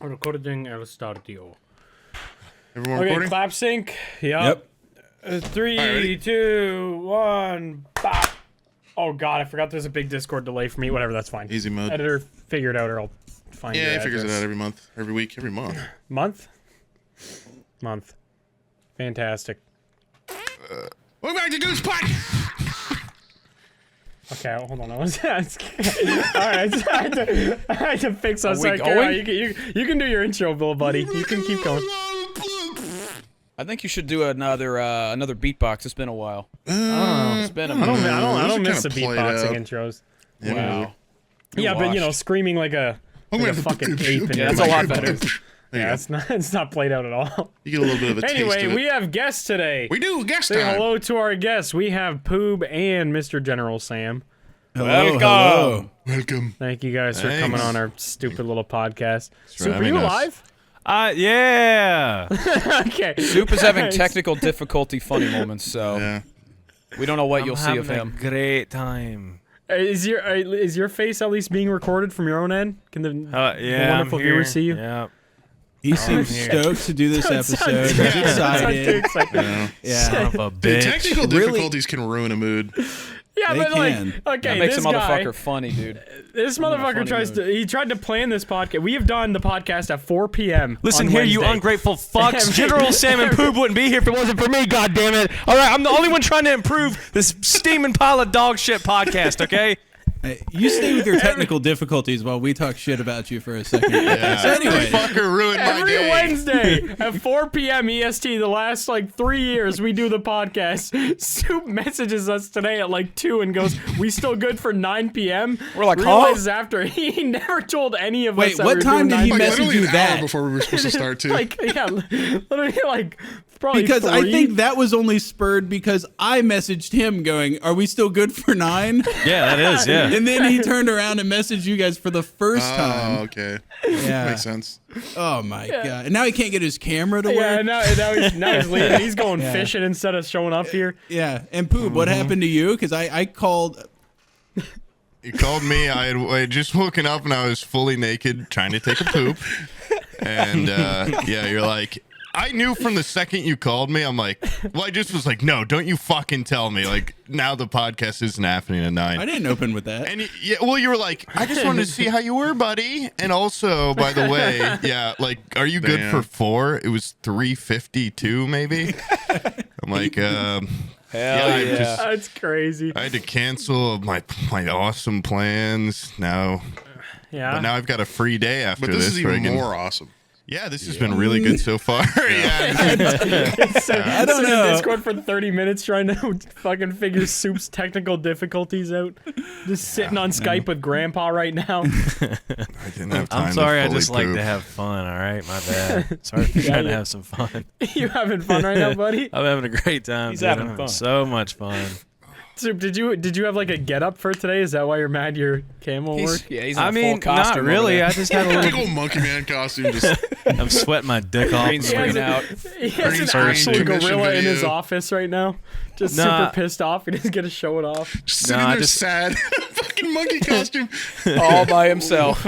Recording el startio. Everyone Okay, recording? clap sync. Yep. 3, 2, 1. Bop. Oh god, I forgot there's a big Discord delay for me. Whatever, that's fine. Easy mode. Editor, figure it out or I'll find Yeah, your he figures it address. out every month, every week, every month. Month? Month. Fantastic. Welcome back to Goons Pod! Okay, hold on. Alright, I had to fix us. Are we going? You can do your intro, Bill, buddy. You can keep going. I think you should do another beatbox. It's been a while. It's been a I don't, minute. I don't, I Those don't are miss the kinda played beatboxing out. intros. Yeah, Wow. Yeah, but you know, screaming like a fucking ape. In Yeah, your that's a lot microphone. better. Yeah, it's not played out at all. You get a little bit of a taste Anyway, of it. we have guests today. We do, guest Say time! hello to our guests. We have Poob and Mr. General Sam. Welcome. Hello. Welcome. Thank you guys for Thanks. coming on our stupid little podcast. for Soup, are having you us. alive? Yeah. Okay. Soup is having Thanks. technical difficulty funny moments, so Yeah. we don't know what I'm you'll see of having him. a great time. Is your face at least being recorded from your own end? Can the Yeah, wonderful I'm here. viewers see you? Yeah. He seems here. stoked to do this episode. He's Sounds too excited. excited. Yeah. Yeah. Son of a Dude, bitch. technical Really- difficulties can ruin a mood. Yeah, They but like, can. okay, That makes a this guy, motherfucker funny, dude. this in a motherfucker funny he tried to plan this podcast. We have done the podcast at 4 p.m. Listen on here, you Wednesday. ungrateful fucks. General Sam and Poop wouldn't be here if it wasn't for me, goddammit. All right, I'm the only one trying to improve this steaming pile of dog shit podcast, okay? You stay with your technical difficulties while we talk shit about you for a second. Yeah. So anyway, Fucker ruined my Every day. Wednesday at 4 p.m. EST, the last like 3 years we do the podcast. Soup messages us today at like 2 and goes, "We still good for 9 p.m." We're like, huh? Realizes after he never told any of us. Wait, that what we were time doing did he 9 Like, message literally you an hour that? before we were supposed to start, too. Like, yeah, literally like probably because I 3. think that was only spurred because I messaged him going, "Are we still good for 9?" Yeah, that is, yeah. And then he turned around and messaged you guys for the first Oh, time. okay. Yeah. Makes sense. Oh my god! And now he can't get his camera to Yeah, work. now he's leaving. He's going Yeah. fishing instead of showing up here. Yeah. And Poop, what happened to you? Because I called. You called me. I had just woken up and I was fully naked trying to take a poop. And yeah, you're like, I knew from the second you called me. I'm like, well, I just was like, no, don't you fucking tell me. Like, now the podcast isn't happening at 9. I didn't open with that. And yeah, well, you were like, I just wanted to see how you were, buddy. And also, by the way, yeah, like, are you good Damn. for 4? It was 3:52, maybe. I'm like, Hell Yeah, I'm yeah. just- That's crazy. I had to cancel my awesome plans now. Yeah. But now I've got a free day after But this is where I even can- more awesome. Yeah, this has been really good so far. Yeah. I don't Sit in know. Discord for 30 minutes trying to fucking figure Soup's technical difficulties out. Just sitting on Skype with Grandpa right now. I didn't have time I'm sorry, to I fully just like poop. to have fun, all right? My bad. Sorry for trying to have some fun. You having fun right now, buddy? I'm having a great time. He's dude. having I'm fun. So much fun. Soup, did you have like a get up for today? Is that why you're mad your camo work? He's in I a mean, full costume not over really. there. I just had a Big little. old monkey man costume. Just I'm sweating my dick off. Green screen out. He has an screen actual commission gorilla in his video. office right now. Just Nah. super pissed off. He doesn't get to show it off. sitting No, I there just- sad. Fucking monkey costume. all by himself.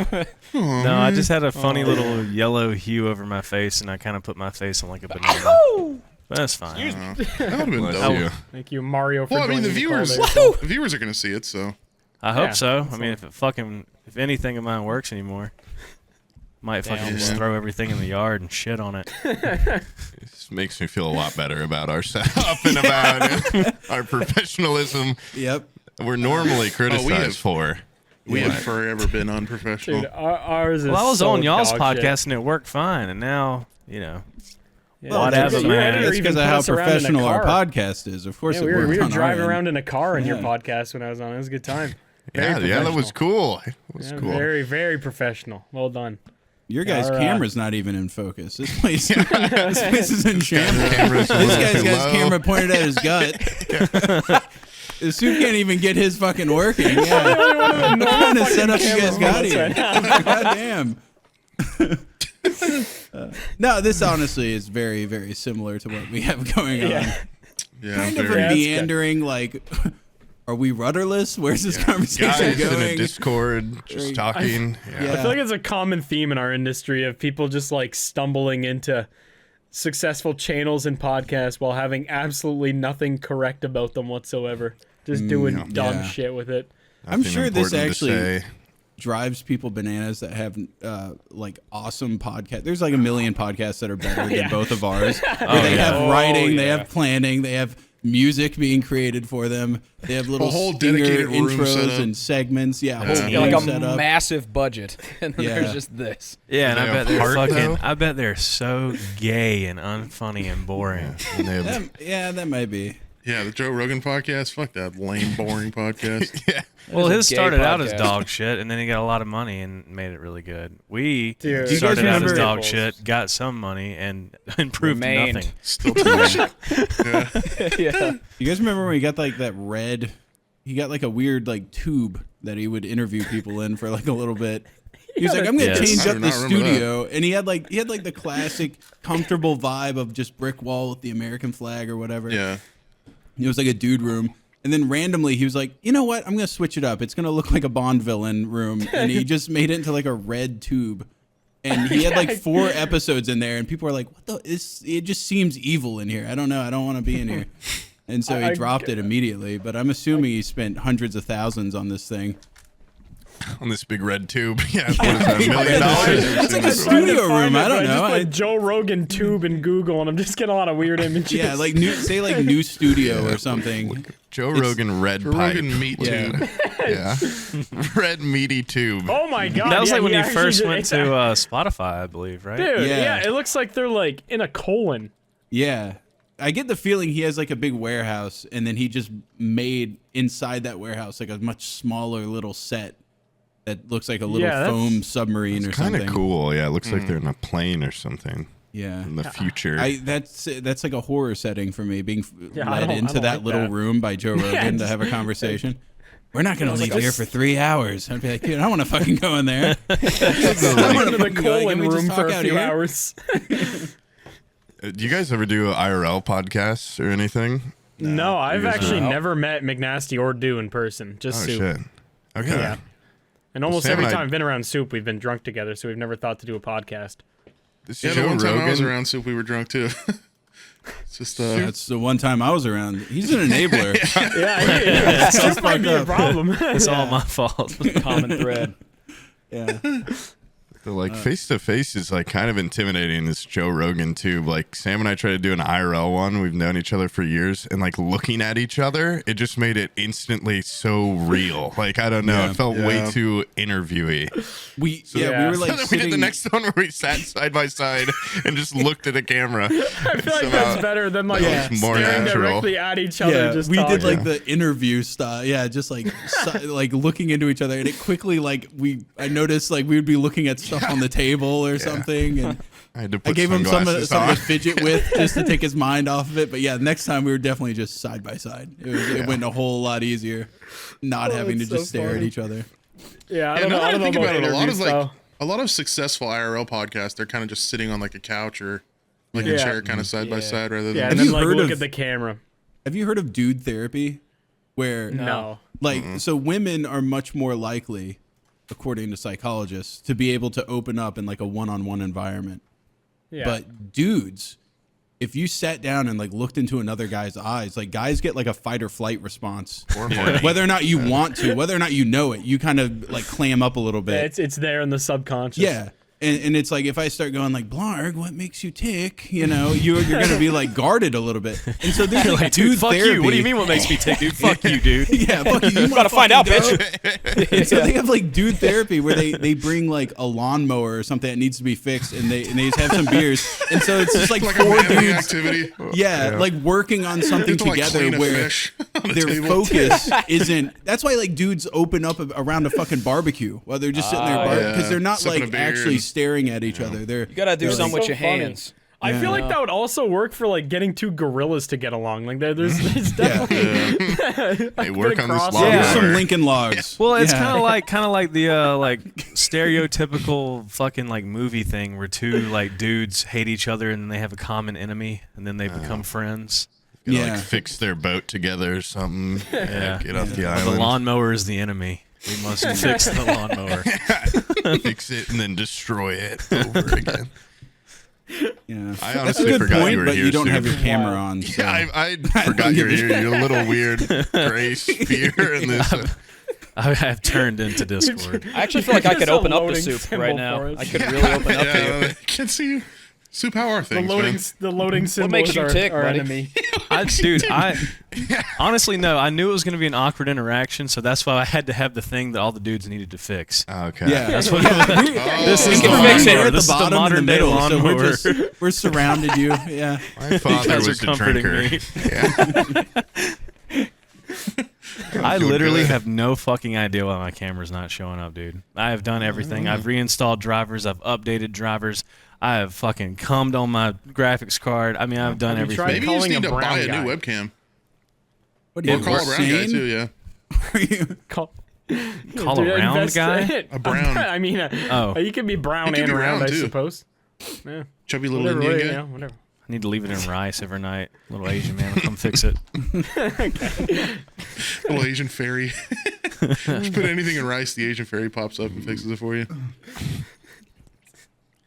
No, I just had a funny little yellow hue over my face, and I kind of put my face on like a banana. But that's fine. That would have been Bless dope. you. Thank you, Mario, for Well, I mean, the joining call viewers, there. the viewers are going to see it, so. I hope Yeah, so. I mean, if anything of mine works anymore, might fucking just Yeah. throw everything in the yard and shit on it. This makes me feel a lot better about our setup and about our professionalism. Yep. We're normally criticized have- for. We have forever been unprofessional. Dude, ours is Well, I was so on y'all's dog shit. podcast and it worked fine, and now Yeah, whatever, your man. editor That's even because of put how us around in a professional our car. podcast is. Of course, Yeah, it we were worked on our driving end. around in a car in your Yeah. podcast when I was on. It was a good time. Very Yeah, that was professional. cool. It was Yeah, cool. Very, very professional. Well done. Your guy's Our, camera's not even in focus. This place, this place is in shambles. Cameras This were guy's too got his low. camera pointed at his gut. The suit can't even get his fucking working. Yeah. What kind of setup you guys got here? God damn. No, this honestly is very, very similar to what we have going on. Yeah. Yeah, Kind of very- a meandering, like, Are we rudderless? Where's this conversation Guys going? in a Discord just talking. Yeah. I feel like it's a common theme in our industry of people just like stumbling into successful channels and podcasts while having absolutely nothing correct about them whatsoever. Just doing dumb shit with it. I'm sure this Nothing important to actually say. drives people bananas that have like awesome podcasts. There's like a million podcasts that are better than both of ours. Where they have writing, they have planning, they have music being created for them. They have little whole stinger dedicated room intros setup. and segments. Yeah, whole Yeah, like room a setup. massive budget, and then Yeah. there's just this. Yeah, and They I bet have they're heart, fucking. though? I bet they're so gay and unfunny and boring. And they have, Yeah, that might be. Yeah, the Joe Rogan podcast. Fuck that lame, boring podcast. yeah. Well, That his is a gay started out as podcast. dog shit, and then he got a lot of money and made it really good. We Dude. Do you guys started out as remember- dog shit, got some money, and improved Remained. nothing. Still too much. Yeah. You guys remember when he got like that red? He got like a weird like tube that he would interview people in for like a little bit. He was like, "I'm gonna Yes. change I up do the not remember studio," and he had like the classic comfortable vibe of just brick wall with the American flag or whatever. Yeah. It was like a dude room. And then randomly he was like, you know what? I'm going to switch it up. It's going to look like a Bond villain room. And he just made it into like a red tube. And he had like 4 episodes in there. And people were like, what the? It just seems evil in here. I don't know. I don't want to be in here. And so he dropped it immediately. But I'm assuming he spent hundreds of thousands on this thing. On this big red tube. Yeah. What is that, $1 million? It's like a studio room. I don't know. I just put Joe Rogan tube in Google, and I'm just getting a lot of weird images. Yeah, like new studio or something. Joe Rogan red Joe pipe. Rogan meat Yeah. tube. Yeah. Red meaty tube. Oh my god. That was yeah, like when he you actually first did- went to Spotify, I believe, right? Dude, Yeah. yeah, it looks like they're like in a colon. Yeah. I get the feeling he has like a big warehouse, and then he just made inside that warehouse like a much smaller little set that looks like a little Yeah, that's- foam submarine or Kind something. of cool. Yeah. It looks like they're in a plane or something Yeah. in the future. That's like a horror setting for me, being Yeah, I led don't- I into don't that like little that. room by Joe Rogan to have a conversation. We're not going to leave here for 3 hours. I'd be like, dude, I want to fucking go in there. I'm wanna into the fucking go. colon Can we just room for talk a out few here? hours. Do you guys ever do IRL podcasts or anything? No, I've guys actually are- never met McNasty or Do in person. Just Oh Soup. shit. Okay. Yeah. And almost Sam every and I- time I've been around Soup, we've been drunk together, so we've never thought to do a podcast. This Yeah, Joe the one time I was Rogan- around Soup, we were drunk too. It's just That's the one time I was around. He's an enabler. Yeah, Soup might be a up. problem. It's all my fault. Common thread. Yeah. The like face to face is like kind of intimidating. This Joe Rogan too. Like Sam and I tried to do an IRL one. We've known each other for years, and like looking at each other, it just made it instantly so real. Like I don't know, Yeah. it felt way Yeah. too interviewee. We Yeah. we were like And then we did the sitting- next one where we sat side by side and just looked at a camera. I feel like that's better than like that was more staring natural. directly at each other. Yeah, just we did talking. like the interview style. Yeah, just like like looking into each other, and it quickly like I noticed like we would be looking at stuff on the table or something, and I had to I put gave him something sunglasses to on. fidget with just to take his mind off of it. But yeah, next time we were definitely just side by side. It went a whole lot easier, not having to that's so just stare at funny. each other. Yeah, I Yeah, don't know. now I that I don't know think about it, interview a lot of successful IRL podcasts, they're kind of just sitting on like a couch or like a Yeah. chair kind of side by side rather than Yeah, Have and then you like heard look of- at the camera. Have you heard of dude therapy? Where No. like so women are much more likely, according to psychologists, to be able to open up in like a one-on-one environment. Yeah. But dudes, if you sat down and like looked into another guy's eyes, like guys get like a fight or flight response. Whether or not you want to, whether or not you know it, you kind of like clam up a little bit. it's there in the subconscious. Yeah. And it's like if I start going like Blarg, what makes you tick? You know, you're gonna be like guarded a little bit. And so there's like, dude fuck therapy. you. What do you mean? What makes me tick, dude? Fuck you, dude. Yeah, fuck you. You Gotta find out, bitch. bitch. And so they have like dude therapy where they bring like a lawnmower or something that needs to be fixed, and they just have some beers, and so it's just like like a four manly dudes, activity. yeah, like working on something To, like, together clean a where fish on a their table. focus isn't. That's why like dudes open up around a fucking barbecue while they're just sitting there because yeah. they're not Sipping a like beer actually and- staring at each other. They're You gotta do they're something like, with your funny. hands. I feel like that would also work for like getting two gorillas to get along. Like there's definitely They work on this crossover. lawnmower. Here's some Lincoln logs. Well, it's Yeah. kind of like the like stereotypical fucking like movie thing where two like dudes hate each other and then they have a common enemy and then they become friends. Like fix their boat together or something. Yeah. Get off the The island. lawnmower is the enemy. We must fix the lawnmower. Fix it and then destroy it over again. Yeah, I that's a honestly good forgot point, you were but here, you don't have Stu. your camera on. So. Yeah, I forgot you were here. You're a little weird gray sphere in this. I have turned into Discord. I actually feel like I could Just a open up the loading soup symbol right now. for us. I could really open up to Yeah, you. I can see you. Soup, how are things, man? The loading symbol makes is you our, tick, our buddy? enemy. I honestly no. I knew it was going to be an awkward interaction, so that's why I had to have the thing that all the dudes needed to fix. Okay. Yeah, That's what. This We is can the fix it. lawnmower. We're at This the is the bottom and modern the day middle, so lawnmower. we're surrounded you. Yeah. My father guys was are a comforting drinker. me. Yeah. I Feel literally good. have no fucking idea why my camera's not showing up, dude. I have done everything. I've reinstalled drivers. I've updated drivers. I have fucking cummed on my graphics card. I mean, I've done Have you everything. Maybe you just calling need a to buy brown a guy. new webcam. What do Or you call a brown guy insane? too. Yeah. Are you- Call Dude, a round invest- guy? A brown. I mean, you can be brown He can and be round, round, I too. suppose. Yeah. Chubby little Whatever, Indian you guy. know, whatever. I need to leave it in rice every night. Little Asian man will come fix it. Little Asian fairy. Just put anything in rice, the Asian fairy pops up and fixes it for you.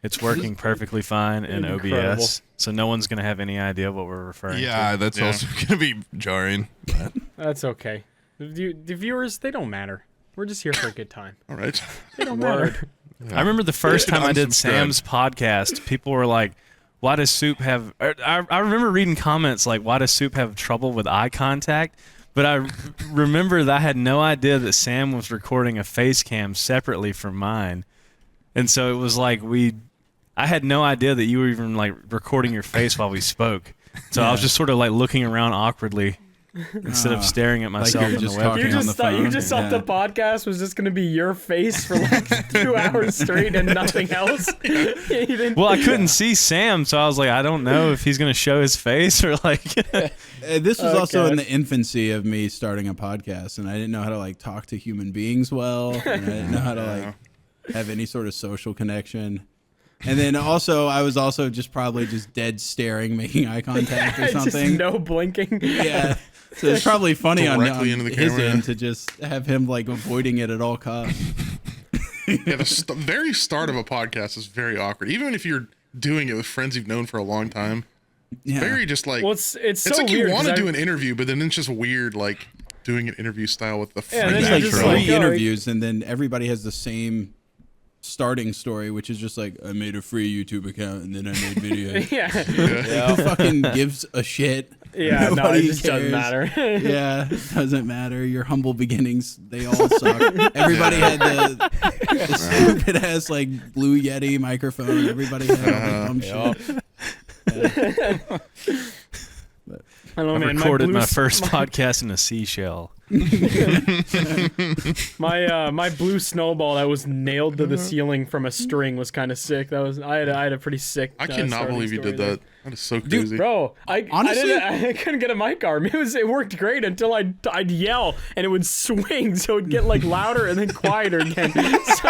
It's working perfectly fine in Incredible. OBS, so no one's gonna have any idea what we're referring Yeah, to. that's Yeah. also gonna be jarring. But That's okay. The viewers, they don't matter. We're just here for a good time. All right. They don't matter. I remember the first time I did Unsubscribe. Sam's podcast, people were like, "Why does Soup have?" I remember reading comments like, "Why does Soup have trouble with eye contact?" But I remember that I had no idea that Sam was recording a face cam separately from mine, and so it was like I had no idea that you were even like recording your face while we spoke. So I was just sort of like looking around awkwardly instead of staring at myself you're in the just webcam. talking You on the just thought phone. thought the podcast was just gonna be your face for like 2 hours straight and nothing else. You didn't- Well, I couldn't see Sam, so I was like, I don't know if he's gonna show his face or like. This was also in Okay. the infancy of me starting a podcast, and I didn't know how to like talk to human beings well, and I didn't know how to like have any sort of social connection. And then also, I was also just probably just dead staring, making eye contact or just something. no blinking. Yeah. So it's probably funny on Directly into the his camera, end to just have him like avoiding it at all costs. Yeah, the very start of a podcast is very awkward. Even if you're doing it with friends you've known for a long time. Yeah. Very just like Well, it's so it's like weird. you want to 'cause do an interview, but then it's just weird, like doing an interview style with the Yeah, friend. then There's you're like just three like, oh, interviews, and then everybody has the same starting story, which is just like, I made a free YouTube account and then I made videos. Yeah, Who fucking gives a shit? yeah. No, it Nobody just doesn't cares. matter. Yeah, it doesn't matter. Your humble beginnings, they all suck. Everybody had the stupid ass like Blue Yeti microphone. Everybody had all the dumb shit. I don't I know, man. recorded my blue first podcast in a seashell. My blue snowball that was nailed to the ceiling from a string was kind of sick. That was I had a pretty sick. I cannot starting believe you story did there. that. That is so crazy. Bro, Honestly- I couldn't get a mic arm. It worked great until I'd yell and it would swing, so it'd get like louder and then quieter again. So,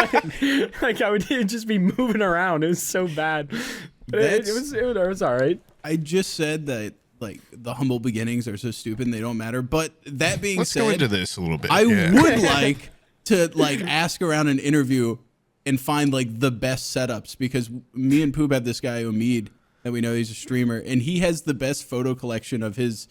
like I would just be moving around. It was so bad. But it was all right. I just said that like the humble beginnings are so stupid and they don't matter. But that being Let's said, go into this a little bit. I yeah. would like to like ask around an interview and find like the best setups, because me and Poop have this guy Omid that we know, he's a streamer, and he has the best photo collection of his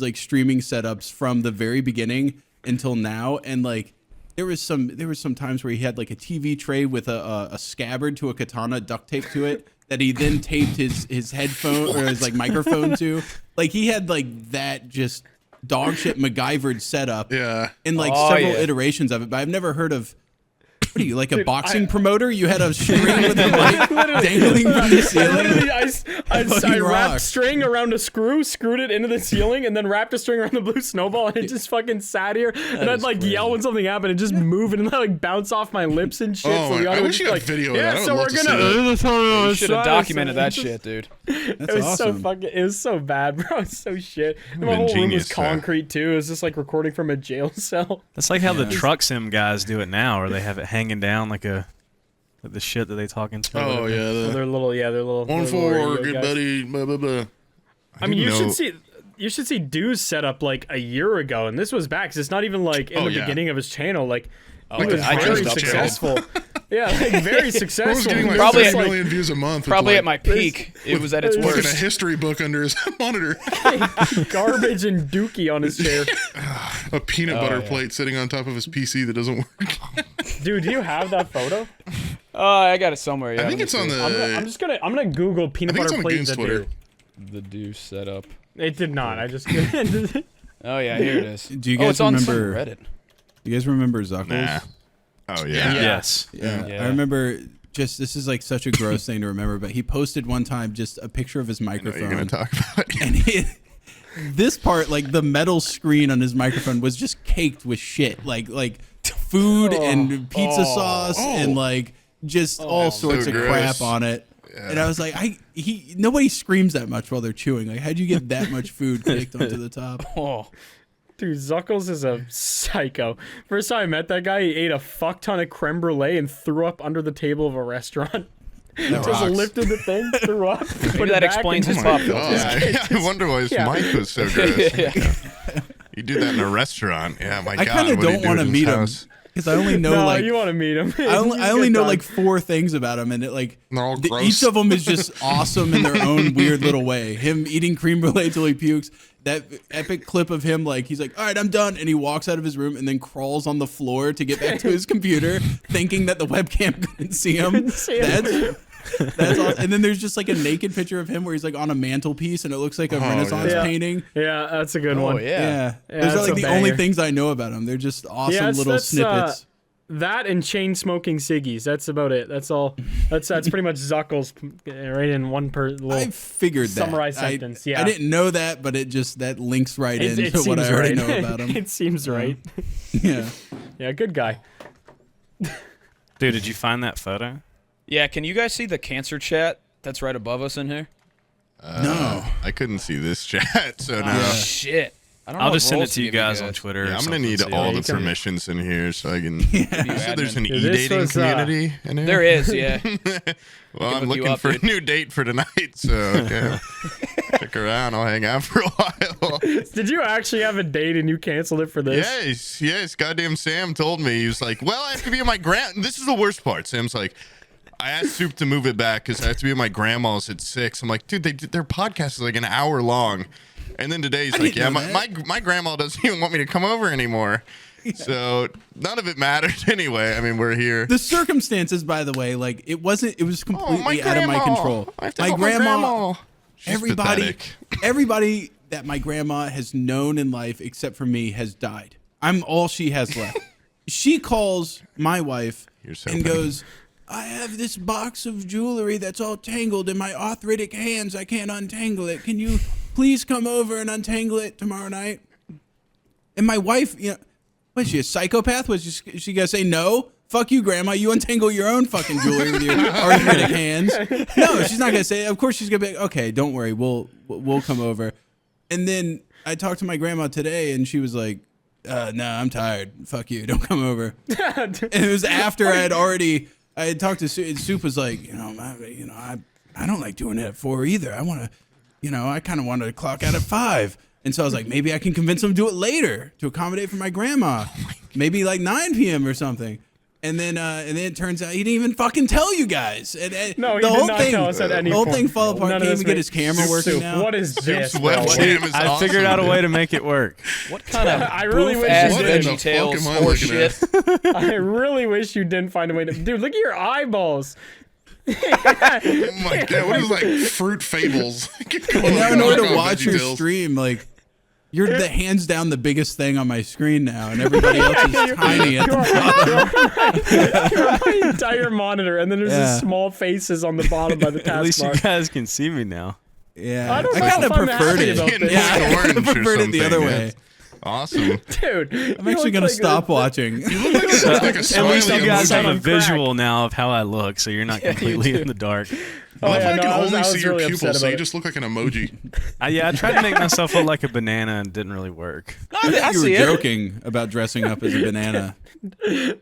like streaming setups from the very beginning until now. And like there was some times where he had like a TV tray with a scabbard to a katana duct taped to it that he then taped his headphone or his like microphone to. Like he had like that just dog shit MacGyvered setup. Yeah. In like Oh, several yeah. iterations of it, but I've never heard of. What are you, like a boxing promoter? You had a string with a mic dangling from the ceiling. I Fucking wrapped rock. string around a screw, screwed it into the ceiling, and then wrapped a string around the blue snowball, and it just fucking sat here. And I'd like yell when something happened, and just move, and then like bounce off my lips and shit. Oh, so the I audio wish was you just had like, video of yeah, that. I would so love we're to see gonna. You should have documented that shit, dude. It That's was awesome. so fucking. It was so bad, bro. It's so shit. And my been whole room was genius, concrete too. It was just like recording from a jail cell. That's like how the truck sim guys do it now, or they have it hanging down like the shit that they talk into. Oh yeah. They're little, One little for radio good guys. buddy. Blah blah blah. I mean, you know- should see. you should see Dude's setup like a year ago, and this was back. 'Cause it's not even like in the beginning of his channel. Like he was I very just successful. Yeah, like very I was successful. getting like Probably 30 at- million views a month. with, Probably like, at my peak, it was at its looking at a worst. history book under his monitor. Garbage and Dookie on his chair. A peanut butter yeah. plate sitting on top of his PC that doesn't work. Dude, do you have that photo? I got it somewhere. Yeah, I think let it's me on see. the. I'm gonna Google peanut I think it's butter on plate Goons the Twitter. Dude. The do setup. It did not. I just. Oh yeah, here it is. Do you Oh, guys it's on some remember? Reddit. You guys remember Zuckles? Nah. Oh yeah. Yes. Yeah. Yeah. I remember. Just this is like such a gross thing to remember, but he posted one time just a picture of his I know what microphone. you're gonna talk about. And this part, like the metal screen on his microphone, was just caked with shit, like food and pizza sauce and like just all sorts so of gross. crap on it. Yeah. And I was like, nobody screams that much while they're chewing. Like, how'd you get that much food caked onto the top? Oh, Dude, Zuckles is a psycho. First time I met that guy, he ate a fuck ton of creme brulee and threw up under the table of a restaurant. Just rocks. lifted the thing, threw up. maybe that explains his pop filter. Yeah, I wonder why his mic was so gross. You do that in a restaurant. Yeah, my I God. kind of what do you don't do want to in his meet him house? because I only know No, like you want to meet him. I only know like 4 things about him, and it like They're all each gross. of them is just awesome in their own weird little way. Him eating cream brulee till he pukes. That epic clip of him like he's like, all right, I'm done, and he walks out of his room and then crawls on the floor to get back to his computer, thinking that the webcam couldn't see him. That's awesome. And then there's just like a naked picture of him where he's like on a mantelpiece, and it looks like a Renaissance yeah. painting. Yeah, that's a good Oh one. yeah. Yeah, those are that's like a the only banger. things I know about him. They're just awesome Yeah, little that's, snippets. That and chain smoking ciggies. That's about it. That's all. That's pretty much Zuckles right in one little. I figured that. summarized sentence, yeah. I didn't know that, but it just that links right it into what I seems already right. know about him. It seems right. Yeah. Yeah, good guy. Dude, did you find that photo? Yeah, can you guys see the cancer chat that's right above us in here? No. I couldn't see this chat, so now. Yeah. Shit. I don't know I'll what just send it roles to you give you guys on Twitter. Yeah, or I'm gonna something, need so all you the can- permissions in here so I can. Be So there's an admin. Dude, this e-dating was, community in here. There is, yeah. Well, I'm look you looking up, for dude. a new date for tonight, so okay. Stick around. I'll hang out for a while. Did you actually have a date and you canceled it for this? Yes. Goddamn Sam told me. He was like, well, I have to be at my This is the worst part. Sam's like, I asked Soup to move it back because I have to be at my grandma's at 6. I'm like, dude, their podcast is like an hour long. And then today he's like, didn't yeah, know my grandma doesn't even want me to come over anymore. So none of it mattered anyway. I mean, we're here. The circumstances, by the way, like it was completely out of my grandma. control. I have to help my grandma. She's Everybody, pathetic. everybody that my grandma has known in life, except for me, has died. I'm all she has left. She calls my wife Here's and hoping. goes, I have this box of jewelry that's all tangled in my arthritic hands. I can't untangle it. Can you please come over and untangle it tomorrow night? And my wife, was she a psychopath? Was she gonna say no? Fuck you, Grandma. You untangle your own fucking jewelry with your arthritic hands. No, she's not gonna say it. Of course she's gonna be like, okay, don't worry, we'll come over. And then I talked to my grandma today, and she was like, no, I'm tired. Fuck you, don't come over. And it was after I had talked to Soup. Soup was like, I don't like doing it at 4 either. I want to, I kind of wanted to clock out at 5. And so I was like, maybe I can convince him to do it later to accommodate for my grandma. Maybe like 9 p.m. or something. And then it turns out he didn't even fucking tell you guys. No, he did not tell us at any The whole point. thing fell apart. None of Can't this even get makes- his camera working Soup, now. What is this? Soup's bro? webcam is I awesome, figured out a dude. way to make it work. What kind of I really wish ass you What in the Veggie Tales fuck am I horse looking at? shit? I really wish you didn't find a way to. Dude, look at your eyeballs. Oh my God, what is like fruit fables? And now in order to Fuck off, watch your VeggieTales. stream, like, you're the hands down the biggest thing on my screen now, and everybody else is tiny at the You're on my entire monitor, and then there's Yeah. just small faces on the bottom by the At least you taskbar. guys can see me now. Yeah, I don't know kind of if I'm preferred happy it. about this. Yeah, I Orange kind of or preferred it the other something, way. yeah. Awesome. Dude, I'm actually gonna stop watching. Like a At least smiley you You guys emoji. have a on crack. visual now of how I look, so you're not completely in the dark. Oh, Well, if yeah, I no, can I was only see your really pupils, upset so about you it. just look like an emoji. I tried to make myself look like a banana and it didn't really work. I You were see it. joking about dressing up as a banana.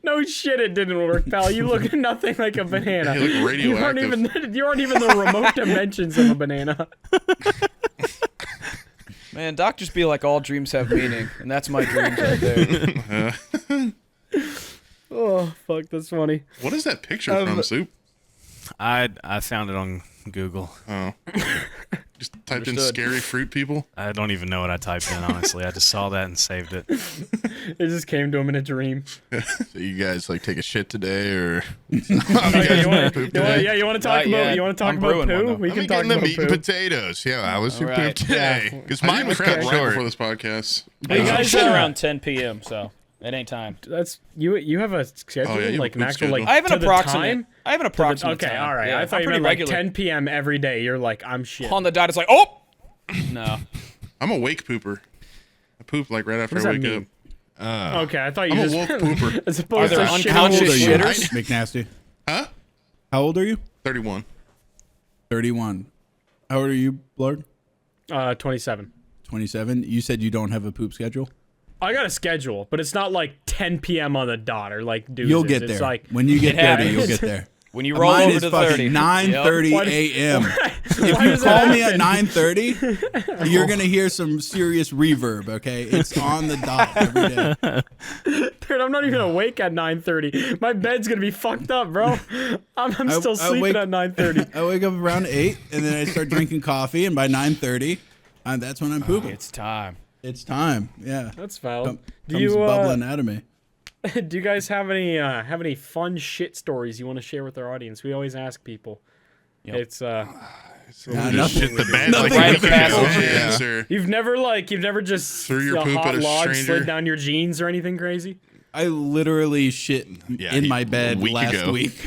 No shit, it didn't work, pal. You look nothing like a banana. You look radioactive. You aren't even the remote dimensions of a banana. Man, doctors be like, all dreams have meaning, and that's my dreams right there. Oh, fuck, that's funny. What is that picture from, Soup? I found it on Google. Oh. Just typed in Understood. scary fruit people. I don't even know what I typed in, honestly. I just saw that and saved it. It just came to him in a dream. So you guys like take a shit today, or You want to talk Not yet. about I'm brewing poo? one, though. We I'm can talk getting the about meat and poo. potatoes. Yeah, I was All pooped right. today Yeah. because I mine did was crap cut right short. before this podcast. Hey, I guys, shit around 10 p.m., so it ain't time. That's you have a schedule, Oh, yeah, you have like a an poop actual schedule. like I have an to the approximate. time? I have an approximate. Okay, time. all right. Yeah, I thought I'm you pretty meant like regular. 10 p.m. every day. You're like, I'm shit. On the dot, it's like, oh, no. I'm a wake pooper. I poop like right after What does I that wake mean? up. Okay, I thought you I'm a just wolf pooper. as Are opposed to there shitting How old unconscious are you, shitters? McNasty? Huh? How old are you? 31. 31. How old are you, Blard? 27. 27. You said you don't have a poop schedule? I got a schedule, but it's not like 10 p.m. on the dot or like dudes. You'll get It's there. like When you get It 30, you'll happens. get there. When you roll Mine over is to fucking 30. 9:30 Why- a.m. why If you does that call me at happen? 9:30, you're gonna hear some serious reverb. Okay, it's on the dot every day. Dude, I'm not even awake at 9:30. My bed's gonna be fucked up, bro. I'm still I sleeping wake- at 9:30. I wake up around 8, and then I start drinking coffee, and by 9:30, that's when I'm pooping. It's time. It's time. Yeah. That's valid. Do Comes you bubbling out of me. do you guys have any fun shit stories you want to share with our audience? We always ask people. Yep. It's Nah, Just nothing. shit the bed Nothing. like Right a week ago. passage. Yeah. Answer. you've never just Threw your a poop hot at a log stranger? slid down your jeans or anything crazy. I literally shit in my bed a week last ago. week.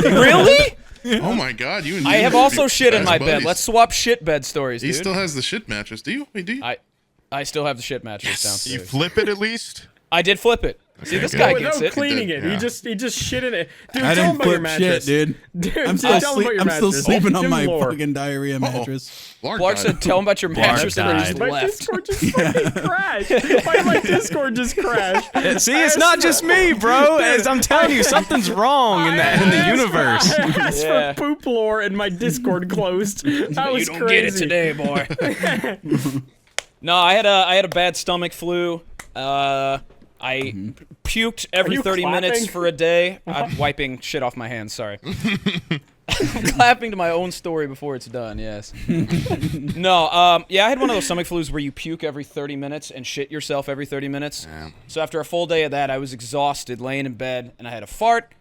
Really? Oh my god, you and I you have must also be shit in best my bed. buddies. Let's swap shit bed stories, He dude. still has the shit mattress. Do you? Wait, do you? I still have the shit mattress You downstairs. flip it at least. I did flip it. See, this good. guy Without gets it. cleaning it. Yeah. He just shit in it. Dude, I tell him didn't about your flip shit, mattress. dude. Dude, I'm tell still, him about your I'm still mattress. sleeping on Give my him lore. fucking diarrhea mattress. Clark said, tell him about your mattress and died. he's My left. Discord just fucking crashed. Why did my Discord just crash? See, it's not just me, bro. As I'm telling you, something's wrong in the universe. I asked Yeah. for poop lore and my Discord closed. That was You don't crazy. get it today, boy. No, I had a bad stomach flu. I puked every you 30 minutes clapping? for a day. I'm wiping shit off my hands. Sorry. I'm clapping to my own story before it's done. Yes. No. Yeah, I had one of those stomach flus where you puke every 30 minutes and shit yourself every 30 minutes. Yeah. So after a full day of that, I was exhausted, laying in bed, and I had a fart.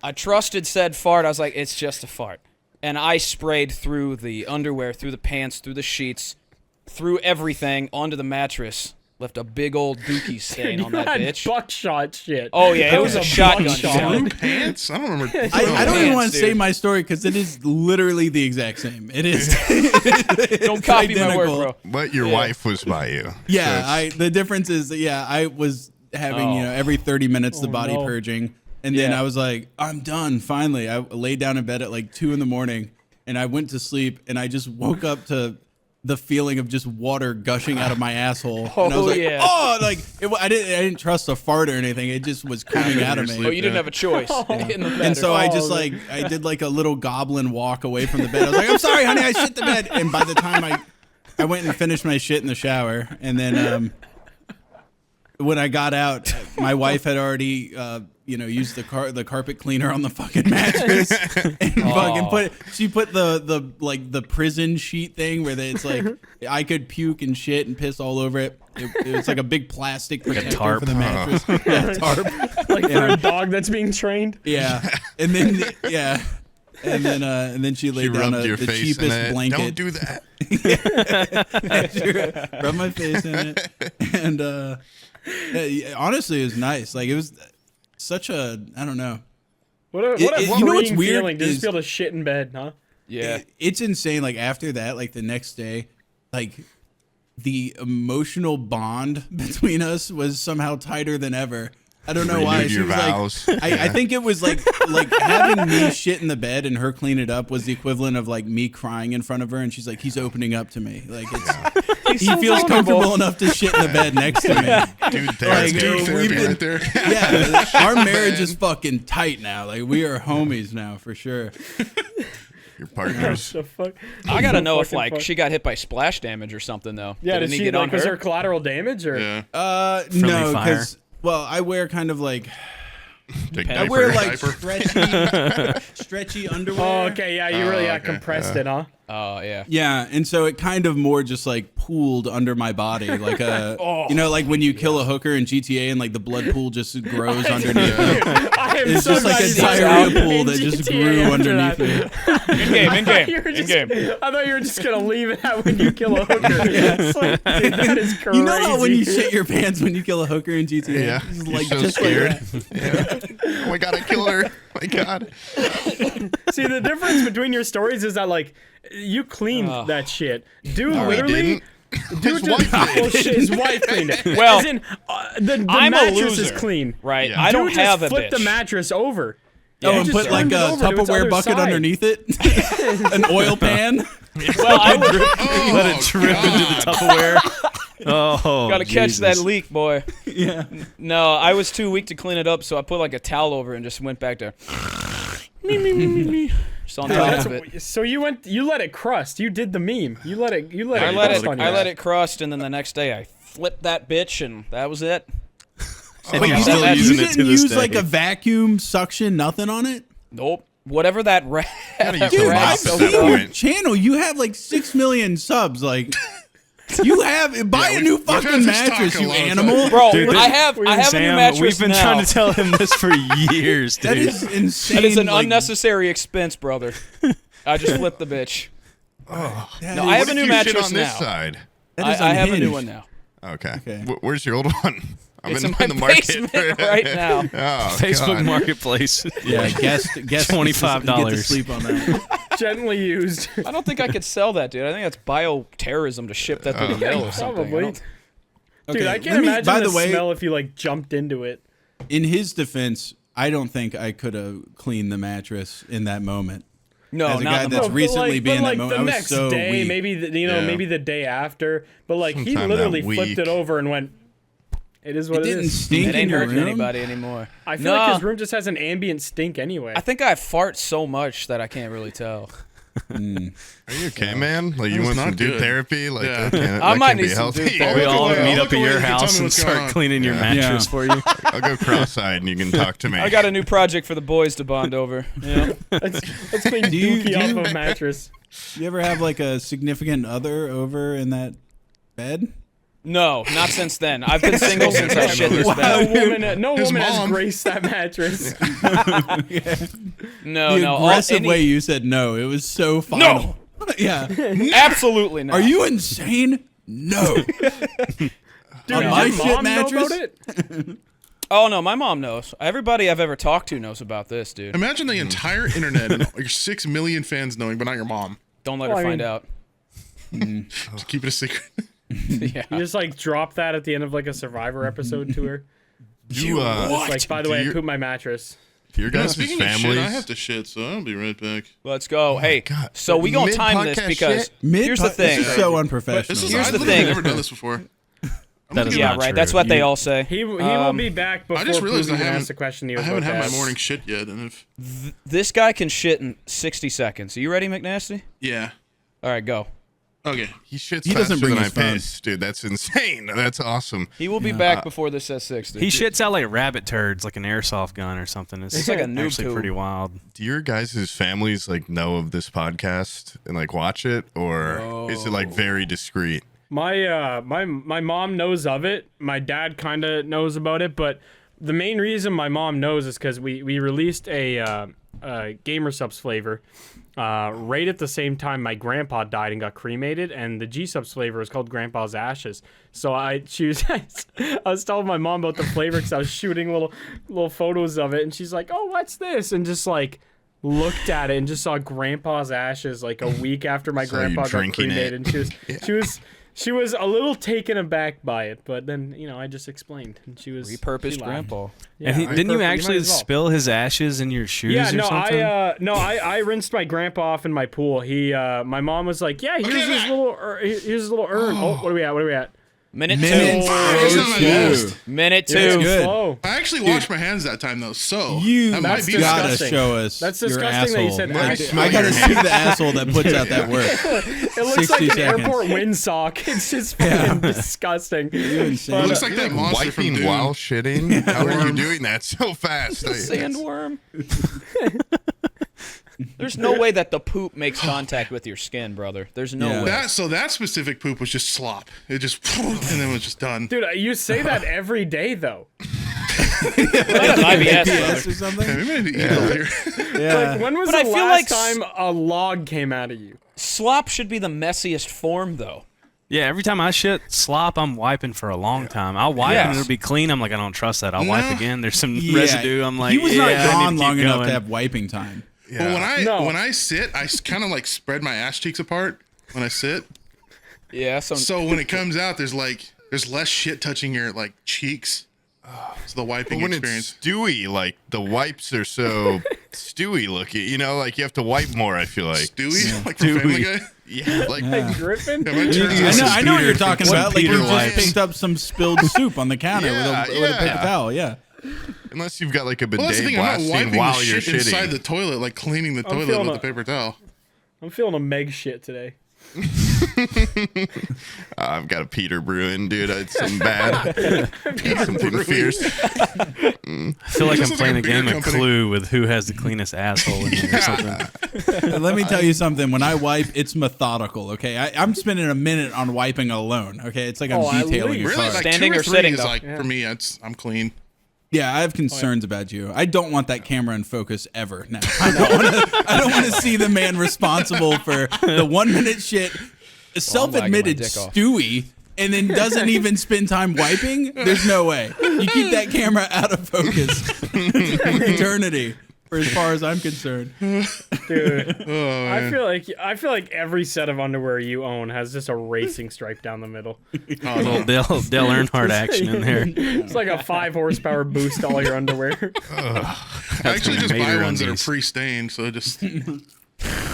I trusted said fart. I was like, it's just a fart. And I sprayed through the underwear, through the pants, through the sheets, through everything onto the mattress. Left a big old dookie stain You on that had bitch. buckshot shit. Oh yeah, That it was a was a shotgun buckshot. shot. Through pants? I don't remember. I don't even Pants, want to say dude. my story because it is literally the exact same. It is. Don't copy my word, bro. But your wife was by you. Yeah, the difference is, I was having, Oh. every 30 minutes the body no. purging. And then Yeah. I was like, I'm done, finally. I laid down in bed at like 2 a.m. and I went to sleep and I just woke up to the feeling of just water gushing out of my asshole. And I was Oh, like, yeah. I didn't trust a fart or anything. It just was coming out of Oh, me. you didn't have a choice in the bed. And so I just Oh, I did like a little goblin walk away from the bed. I was like, I'm sorry, honey, I shit the bed. And by the time I went and finished my shit in the shower, and then when I got out, my wife had already used the carpet cleaner on the fucking mattress and fucking she put the prison sheet thing where it's like I could puke and shit and piss all over it. It was like a big plastic protector tarp. for the mattress. Yeah, tarp. Like for a dog that's being trained. Yeah, and then and then she laid She down rubbed your the face in cheapest it. blanket. Don't do that. Rubbed my face in it, and honestly, it was nice. Like it was such a I don't know. What a you know what's freeing weird feeling to just is- be able to shit in bed, huh? Yeah. It's insane. Like after that, like the next day, like the emotional bond between us was somehow tighter than ever. I don't know why. Renewed She your was vows. like, I think it was like having me shit in the bed and her clean it up was the equivalent of like me crying in front of her, and she's like, he's opening up to me. Like it's, he feels comfortable enough to shit in the bed next to me. Dude, Like, there's Dude, we've therapy been- right there. Yeah, our marriage is fucking tight now. Like we are homies now for sure. your partners. The fuck? I gotta know if Fucking like fuck. she got hit by splash damage or something though. Yeah, did he she get on was her? there collateral damage or? Yeah. No, fire. because I wear kind of like Big I diaper. wear like Diaper. stretchy underwear. Oh, okay, yeah, you really okay, compressed it, huh? Oh yeah. Yeah, and so it kind of more just like pooled under my body, like a like when you kill a hooker in GTA and like the blood pool just grows underneath. I am It's so just like glad a you said diarrhea that. pool In that just GTA grew after underneath that. me. In game, in game, You were in just- game. I thought you were just gonna leave it out when you kill a hooker. It's like, dude, that is crazy. You know how when you shit your pants when you kill a hooker in GTA? Yeah, It's you're like so just scared. like that. Oh my god, I killed her. Oh my god. See, the difference between your stories is that like you cleaned that shit. Dude, No, he literally. didn't. Dude, His wife did. well, shit, his wife cleaned it. Well, as in, the I'm a mattress is loser. clean. Right. Yeah. I don't Dude have just a flipped bitch. the mattress over. Oh, You and just put like turned it a over to its Tupperware other bucket side. underneath it, an oil pan. Well, I would Let it drip into the Tupperware. Oh, gotta catch that Jesus. leak, boy. Yeah. No, I was too weak to clean it up, so I put like a towel over it and just went back there. Just on top of it. So you let it crust. You did the meme. You let it I let crust it. on I you. let it crust, and then the next day I flipped that bitch, and that was it. And But you're you still didn't, using you it to didn't this use day. like a vacuum suction, nothing on it. Nope. Whatever that rat. Gotta use Dude, some I've mop at seen that your point. channel. You have like 6 million subs. Like, you have buy a new we've had fucking this talk mattress, a you lot of animal. times. Bro, Dude, I have a new Sam, mattress we've been now. trying to tell him this for years, dude. That is insane. That is an like, unnecessary expense, brother. I just flipped the bitch. that No, is- I have What a if new you shit mattress on this now. side? that is I have a new unhinged. one now. Okay. Okay. Where's your old one? I'm It's in in the my market basement right now. Oh, Facebook God. Marketplace. Yeah, guest $25. Get to sleep on that. Gently used. I don't think I could sell that, dude. I think that's bioterrorism to ship that through the mail or something. I Probably. don't- Dude, Okay, I let can't me- imagine by the the way, smell if you like jumped into it. in his defense, I don't think I could have cleaned the mattress in that moment. No, As a not guy in the that's moment. recently but been in that like moment, the I was next so day, weak. maybe Yeah. maybe the day after. But like he Sometime literally that flipped week. it over and went. It is what It it didn't is. stink It in ain't your hurting room. anybody anymore. I feel like his room just has an ambient stink anyway. I think I fart so much that I can't really tell. Are you okay, man? Like you It's want not some dude good. therapy? Like Yeah. that I might can need be some healthy. dude therapy. We all away, meet I'll up look at away, your you can tell house me and what's going start on. cleaning your mattress Yeah. for you. I'll go cross-eyed and you can talk to me. I got a new project for the boys to bond over. Yeah. let's clean you- Dookie do off you- of a mattress. You ever have like a significant other over in that bed? No, not since then. I've been single since I shit this Wow. bed. No His woman has mom. graced that mattress. No, The no. aggressive any- way you said no, it was so final. Yeah. Absolutely not. Are you insane? No. Dude, On does my your shit mom mattress? know about it? Oh no, my mom knows. Everybody I've ever talked to knows about this, dude. Imagine the entire internet and your 6 million fans knowing, but not your mom. Don't let Well, her I find mean- out. Just keep it a secret. Yeah. You just like drop that at the end of like a Survivor episode to her. You, It's like, by the way, I Do pooped my mattress. your guys' Speaking of shit, families. I have to shit, so I'll be right back. Let's go. Hey, God. so we gonna time this Mid-podcast because shit? here's the thing. This is so unprofessional. This is Here's I've the literally thing. never done this before. That is Yeah, not right. true. That's what they You- all say. He will be back before just realized Puke I even haven't- asked the question he I was haven't about had to my ask. morning shit yet, and if This guy can shit in 60 seconds. Are you ready, McNasty? yeah, All right, go. okay. He shits He doesn't faster bring than his I phone. piss, dude. That's insane. That's awesome. He will be back before this says 60. He shits out like rabbit turds, like an airsoft gun or something. It's like a noob actually tube. pretty wild. Do your guys' families like know of this podcast and like watch it, or is it like very discreet? My mom knows of it. My dad kind of knows about it, but the main reason my mom knows is because we released a Gamer Subs flavor right at the same time my grandpa died and got cremated, and the G Subs flavor is called Grandpa's Ashes. So I was telling my mom about the flavor because I was shooting little photos of it, and she's like, "Oh, what's this?" And just like looked at it and just saw Grandpa's Ashes like a week after my Saw you grandpa got drinking it. cremated, and she was a little taken aback by it, but then I just explained, and she Repurposed she laughed. Grandpa. Yeah, And didn't you repurposed- actually might as well. spill his ashes in your shoes Yeah, or no, something? I rinsed my grandpa off in my pool. My mom was like, "Yeah, here's his little urn." Oh, what are we at? Minute Minute two. two. Minute That's two. good. Slow. I actually washed my hands that time though, so You that might be gotta disgusting. show us. That's your disgusting that you asshole. said Like, asshole. I gotta see the asshole that puts out that work. It looks 60 like an seconds. airport windsock. It's just fucking disgusting. You're insane. It looks like that monster from Wiping Dune. while shitting? How are you doing that so fast? Sandworm. There's no way that the poop makes contact with your skin, brother. There's no Yeah. way. That specific poop was just slop. It just and then it was just done. Dude, you say that every day though. IBS, Yes brother. or something? Okay, we may be evil here. Yeah. Like, when was But the I feel last like time a log came out of you? Slop should be the messiest form, though. Yeah, every time I shit slop, I'm wiping for a long time. I'll wipe Yes. and it'll be clean. I'm like, I don't trust that. I'll No. wipe again. There's some Yeah. residue. I'm like, he was yeah, not I need gone to long keep enough going. to have wiping time. But No. when I sit, I kind of like spread my ass cheeks apart when I sit. Yeah, So when it comes out, there's less shit touching your like cheeks. So the wiping But when experience. it's stewy, like the wipes are so stewy looking, you know, like you have to wipe more, I feel like. Stewie, like from Family Guy. Yeah, like Like Griffin? Am I turning I know what you're talking some about. Like you Peter just wipes. picked up some spilled soup on the counter with a paper Yeah. towel. Yeah. unless you've got like a bidet Well, that's the thing. I'm not blasting wiping while the you're shit inside shitting. the toilet, like cleaning the toilet feeling with a- the paper towel. I'm feeling a Meg shit today. I've got a Peter brewing, dude. It's some bad. Something fierce. I feel like Just I'm like a playing a beer game of company. Clue with who has the cleanest asshole in here or something. But let me tell you something. When I wipe, it's methodical. Okay, I'm spending a minute on wiping alone. Okay, it's like I'm Oh, at detailing your least. Really, car. like Standing 2 or or 3 sitting, is though. like for me. I'm clean. Yeah, I have concerns about you. I don't want that camera in focus ever. Now I don't want to see the man responsible for the 1 minute shit, self-admitted dick off. Stewie, and then doesn't even spend time wiping. There's no way. You keep that camera out of focus for eternity, for as far as I'm concerned. Dude, I feel like every set of underwear you own has just a racing stripe down the middle. Oh, Little Dale Earnhardt action in there. It's like a 5 horsepower boost to all your underwear. I actually just buy Mater ones that are undies. pre-stained, so just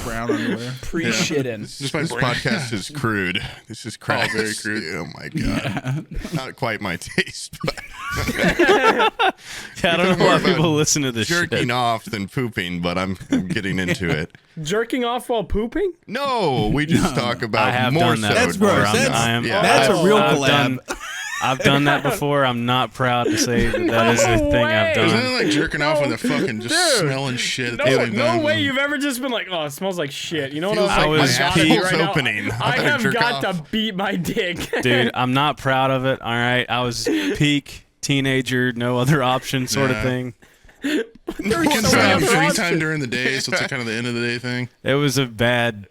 Brown underwear. Pre-shitting. just by This podcast is crude. This is crass. very crude. Oh my god. Not quite my taste, but Yeah, I don't know more why about people listen to this jerking shit. off than pooping, but I'm getting into it. Jerking off while pooping? No, we just talk about I have more done that. so That's where gross. I'm That's- not- I am- yeah. That's a real I've collab. done- I've done that before. I'm not proud to say that is a No thing way. I've Isn't done. it like jerking off with a fucking just Dude. smelling shit at the No, same no time? way you've ever just been like, oh, it smells like shit. You know what Feels I like was my like? I gotta asshole's right now. opening. I better have jerk got off. to beat my dick. Dude, I'm not proud of it. All right, I was peak teenager, no other option sort of Yeah. thing. Kids so don't many have other free options. time during the day, so it's like kind of the end of the day thing. It was a bad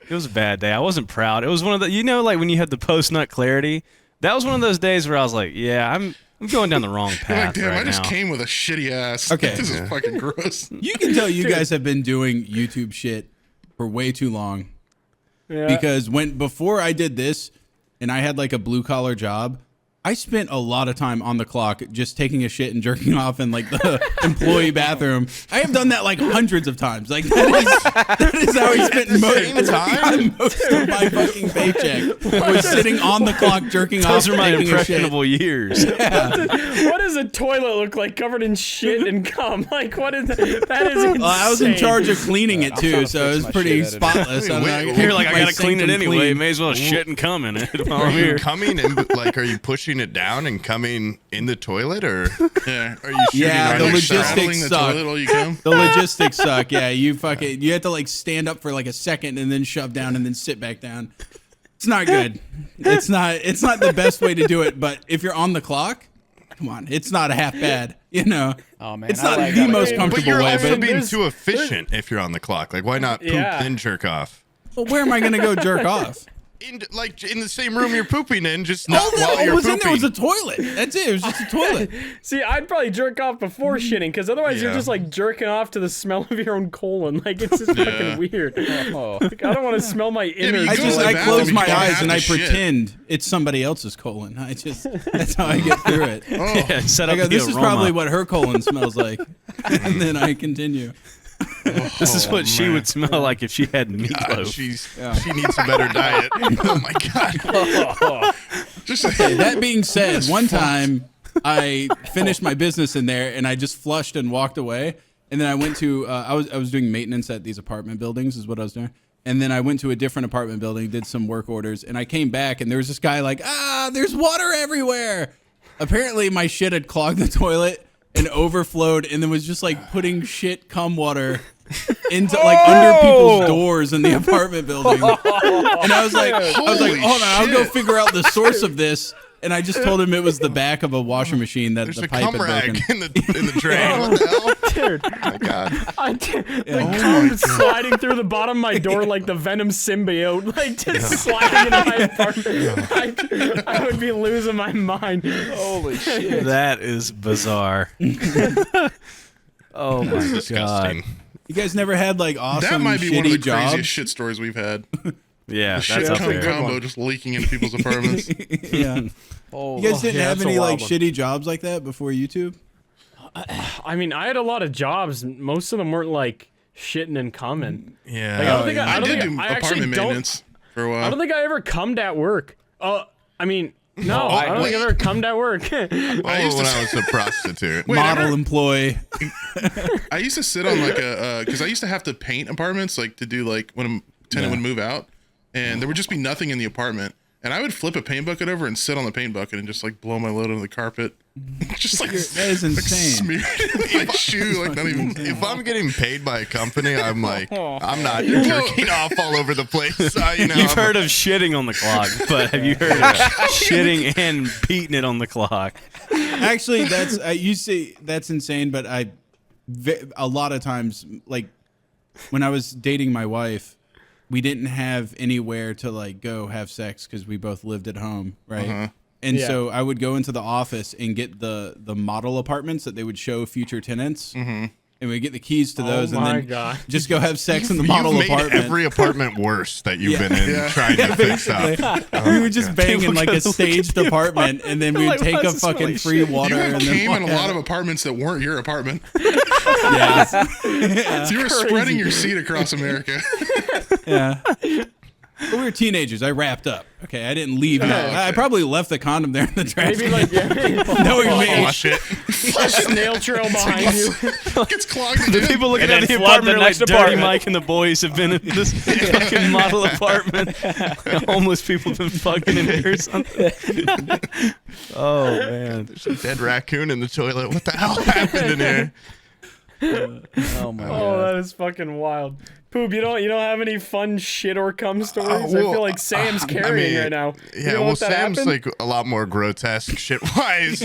day. I wasn't proud. It was one of the, like when you had the post nut clarity. That was one of those days where I was like, yeah, I'm going down the wrong You're path like, damn, right I just now. came with a shitty ass. Okay. This is fucking gross. You can tell you guys have been doing YouTube shit for way too long. Yeah. Because before I did this and I had like a blue collar job, I spent a lot of time on the clock just taking a shit and jerking off in like the employee bathroom. I have done that like hundreds of times. Like that is how I spent most of my fucking paycheck was sitting on the clock jerking off. Those are my taking a shit. impressionable years. What does a toilet look like covered in shit and cum? Like, what is that? That is insane. Well, I was in charge of cleaning it I'm trying too, to so it fix was my pretty shit editor. spotless. I'm Wait, like, You're like, I my gotta clean it sanctum anyway. clean. May as well shit and cum in it while Are I'm you here. coming in? Like, are you pushing it down and coming in the toilet, or Yeah. are you shooting Yeah, on the Like yourself? logistics straddling the suck. toilet while you come. The logistics suck. Yeah, you have to like stand up for like a second and then shove down and then sit back down. It's not good. It's not the best way to do it, but if you're on the clock, come on, it's not a half bad, you know. Oh, man, It's I not like the that. most But But comfortable you're way, also but being too efficient if you're on the clock. Like, why not poop Yeah. then jerk off? well, where am I going to go jerk off? In the same room you're pooping in, just not All while that you're was pooping. in there was a toilet. That's it. It was just a toilet. See, I'd probably jerk off before shitting, because otherwise you're Yeah. just like jerking off to the smell of your own colon. Like, it's just fucking weird. Oh. Like, I don't want to smell my but innards. you I go just to the I bathroom, close you my don't eyes have and to I shit. pretend it's somebody else's colon. That's how I get through it. Yeah, set I up go, the this is aroma. probably what her colon smells like, and then I continue. This is what she would smell like if she had God, meatloaf. she needs a better diet. Oh my god. Okay, that being said, one time I finished my business in there and I just flushed and walked away. And then I went to I was doing maintenance at these apartment buildings is what I was doing. And then I went to a different apartment building, did some work orders, and I came back and there was this guy like, there's water everywhere. Apparently my shit had clogged the toilet and overflowed and then was just like putting shit cum water into like under people's doors in the apartment building. And I was like, hold on, I'll go figure out the source of this. And I just told him it was the back of a washer machine that There's the a pipe cum had rag broken. in the drain. What the hell? Dude, Oh my god. the cum sliding through the bottom of my door like the Venom symbiote, like just sliding into my apartment. I would be losing my mind. Holy shit. That is bizarre. Oh my god. Disgusting. You guys never had like awesome That might be one of the shitty craziest jobs? shit stories we've had. Yeah, The shit that's up cum there. combo just leaking into people's apartments. Yeah. Oh, You guys didn't yeah, have that's a any like wild one. shitty jobs like that before YouTube? I mean, I had a lot of jobs. Most of them weren't like shitting and coming. Yeah. Like, I don't think I don't did think do I actually apartment don't. maintenance for a I while. don't think I ever cummed at work. I mean, no, Oh, I don't think I've ever cummed at work. Oh, used to when I was a prostitute. Wait, Model ever- employee. I used to sit on like because I used to have to paint apartments like to do like when a tenant would move out, and there would just be nothing in the apartment, and I would flip a paint bucket over and sit on the paint bucket and just like blow my load on the carpet, just like That is like insane. smear it in my shoe, like not even. If I'm getting paid by a company, I'm like, I'm not jerking off all over the place. You've I'm- heard of shitting on the clock, but have you heard of shitting and beating it on the clock? Actually, that's you say that's insane, but a lot of times, like when I was dating my wife, we didn't have anywhere to like go have sex because we both lived at home, right? And Yeah. so I would go into the office and get the model apartments that they would show future tenants, and we get the keys to those, and my then God. just go have sex in the model You've made apartment. every apartment worse that you've been in trying to fix up. We would just bang in People like go a look staged apartment, and then we would Like, take what's a this fucking smelly free shit? water. You and have then came in a walk lot out. of apartments that weren't your apartment. Yeah. You were spreading your seed across America. Yeah. But we were teenagers. I wrapped up. Okay, I didn't leave. I okay. probably left the condom there in the trash. Maybe like knowing me. Flush it. a snail trail behind you. Gets clogged The again. people looking And at the then flood apartment the are like, next Dirty apartment." Mike and the boys have been in this fucking model apartment. Homeless people have been fucking in here or something. Oh, man. There's a dead raccoon in the toilet. What the hell happened in here? Oh my Oh, that is fucking wild. Poop, you don't have any fun shit or cum stories? I well, feel like Sam's carrying right now. You Yeah, don't well, want that Sam's happen? like a lot more grotesque shit wise.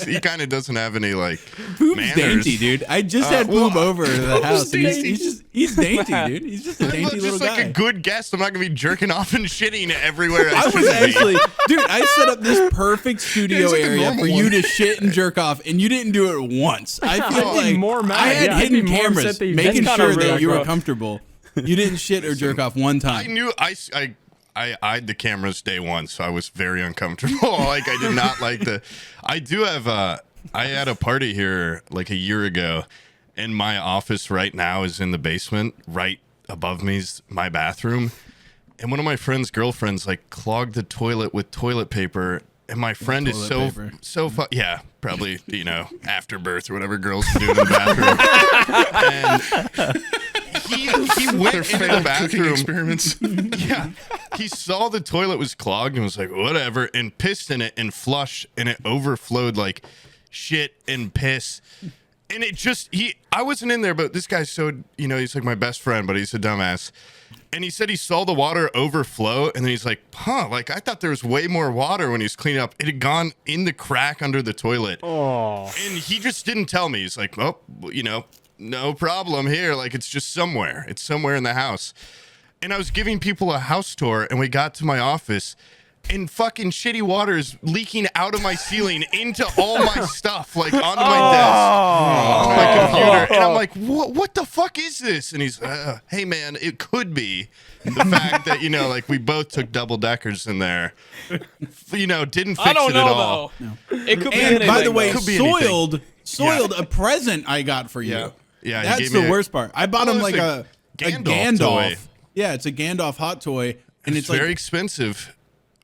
He kind of doesn't have any like Poop's manners. dainty, dude. I just had Poop over to the house, and he's dainty, dude. He's just a I'm dainty little just like guy. a good guest. I'm not gonna be jerking off and shitting everywhere. I was should be. actually, dude. I set up this perfect studio He's like a area normal for you one. to shit and jerk off, and you didn't do it once. I feel I'd be like more mad. I had Yeah, I'd hidden be more upset cameras that you making didn't. sure That's kinda that rude, you were bro. comfortable. You didn't shit or jerk off one I time. knew I eyed the cameras day one, so I was very uncomfortable. Like I did not like the. I do have I had a party here like a year ago, and my office right now is in the basement. Right above me's my bathroom, and one of my friend's girlfriends like clogged the toilet with toilet paper. And my friend is Toilet paper. yeah, probably, afterbirth or whatever girls do in the bathroom. And he went Their into the failed cooking bathroom. experiments. Yeah. He saw the toilet was clogged and was like, whatever, and pissed in it and flushed, and it overflowed like shit and piss. And it just, I wasn't in there, but this guy's so, he's like my best friend, but he's a dumbass. And he said he saw the water overflow, and then he's like, like I thought there was way more water when he was cleaning up. It had gone in the crack under the toilet. Oh, And he just didn't tell me. He's like, no problem here. Like, it's just somewhere. It's somewhere in the house. And I was giving people a house tour, and we got to my office, and fucking shitty water is leaking out of my ceiling into all my stuff, like onto my desk, on my computer. And I'm like, what the fuck is this? And he's, hey man, it could be the fact that, like we both took double deckers in there, didn't fix I don't it at know all. though. It could be And anything. by the way, though. Could be anything. soiled a present I got for you. Yeah. Yeah, he That's gave me the a- worst part. I bought Oh, him it's like a a Gandalf toy. Yeah, it's a Gandalf hot toy, and It's it's like very expensive.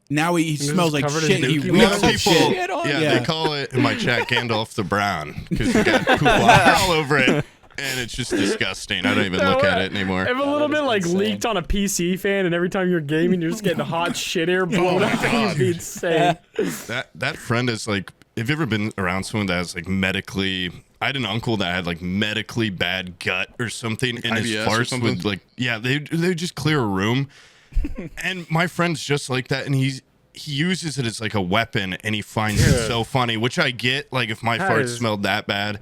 now he smells like covered in shit. He dookie A lot reeks of of people, shit. they call it in my chat Gandalf the Brown because he got poop all over it, and it's just disgusting. I don't even look at it anymore. If a little bit like insane. leaked on a PC fan, and every time you're gaming, you're just getting hot shit air blown up, it'd be insane. That friend is like, have you ever been around someone that has like medically? I had an uncle that had like medically bad gut or something, and his IBS or farts something? would like, they just clear a room. And my friend's just like that, and he uses it as like a weapon, and he finds it so funny, which I get. Like if my farts smelled that bad,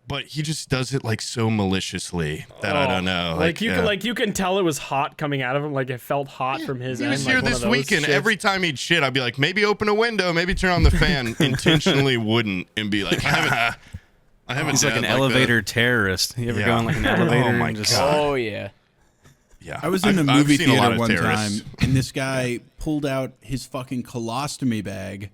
but he just does it like so maliciously that I don't know. Like you can tell it was hot coming out of him. Like it felt hot from his He end. was like here one this of those weekend. shits. Every time he'd shit, I'd be like, maybe open a window, maybe turn on the fan. Intentionally wouldn't, and be like, I haven't. He's like an elevator terrorist. You ever Yeah. go in like an elevator? Oh my and just, God. Oh yeah. Yeah, I was in a I've movie seen a lot theater of one terrorists. time, and this guy pulled out his fucking colostomy bag,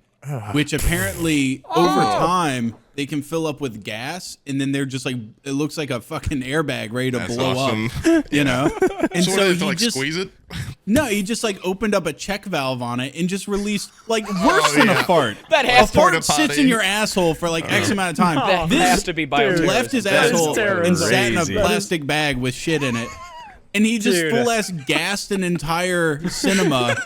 which apparently over time they can fill up with gas, and then they're just like, it looks like a fucking airbag ready to That's blow awesome. up, you know? And So, what, do they have to, he like just squeeze it? no, he just like opened up a check valve on it and just released like worse than a fart. That A has to, fart porta sits potty. in your asshole for like X amount of time. that This has to be bioterrorism. left his That is asshole and terrorism. sat in a Crazy. plastic bag with shit in it. And he just Dude. full ass gassed an entire cinema.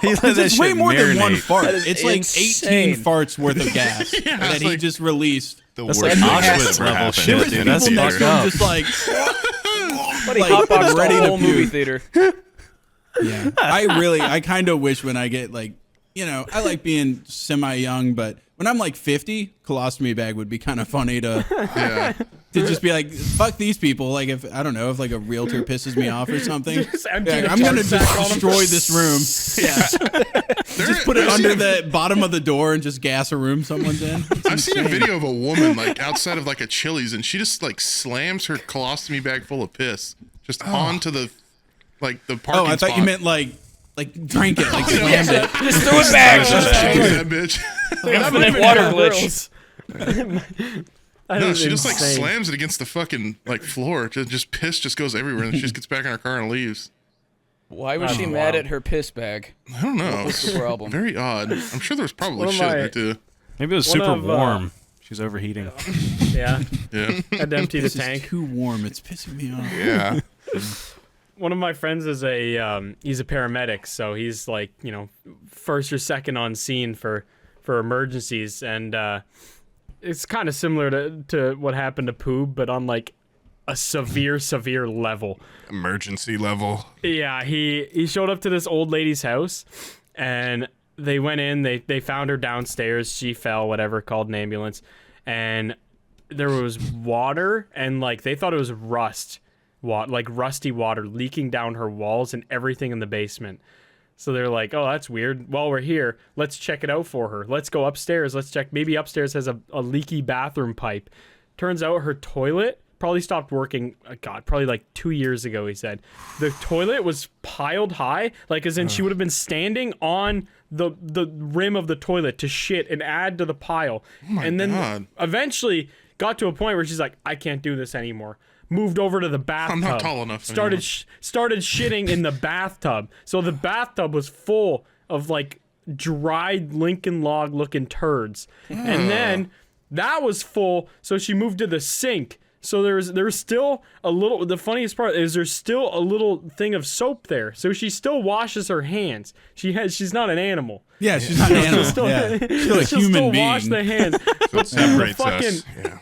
he let 'Cause that it's way shit more than one marinate. fart. That is It's like insane. 18 farts worth of gas that it's he like- just released. The That's worst like thing Auschwitz that's ever level happened. shit, There was dude. people That's next to him fucked just like, But he like, hotboxed ready the to whole movie puke. theater. yeah. I kind of wish when I get like, you know, I like being semi-young, but when I'm like 50, colostomy bag would be kind of funny to Yeah. to just be like, fuck these people. Like if I don't know if like a realtor pisses me off or something, Just empty yeah, the I'm gonna fart sack just on 'em. destroy this room. Yeah, just put it under the bottom of the door and just gas a room someone's in. It's I've seen a insane. video of a woman like outside of like a Chili's, and she just like slams her colostomy bag full of piss just onto the parking Oh, I thought spot. you meant like drank it, like slammed it. Just threw it back. That bitch. Infinite water glitch. No, she just like slams it against the fucking like floor. Just piss just goes everywhere, and she just gets back in her car and leaves. Why was she mad at her piss bag? I don't know. What's the problem? Very odd. I'm sure there's probably One of shit in my- there too. Maybe it was One super of, warm. She's overheating. Yeah, Yeah. had to empty the This is tank. too warm. It's pissing me off. Yeah. One of my friends is he's a paramedic, so he's like, you know, first or second on scene for emergencies, and it's kind of similar to what happened to Poob, but on like a severe level. Emergency level. Yeah, he showed up to this old lady's house, and they went in. They found her downstairs. She fell, whatever, called an ambulance, and there was water, and like they thought it was rust, like rusty water leaking down her walls and everything in the basement. So they're like, oh, that's weird. While we're here, let's check it out for her. Let's go upstairs. Let's check. Maybe upstairs has a leaky bathroom pipe. Turns out her toilet probably stopped working. Probably like 2 years ago, he said. The toilet was piled high, like as in she would have been standing on the rim of the toilet to shit and add to the pile. And then God. eventually got to a point where she's like, I can't do this anymore. Moved over to the bathtub. I'm not tall enough Started anymore. started shitting in the bathtub. So the bathtub was full of like dried Lincoln log looking turds. And then that was full, so she moved to the sink. So there was still a little. The funniest part is there's still a little thing of soap there. So she still washes her hands. She's not an animal. Yeah, she's not an animal. Still, Yeah. Still a she'll human still being. wash the hands. So it separates fucking- us. Yeah.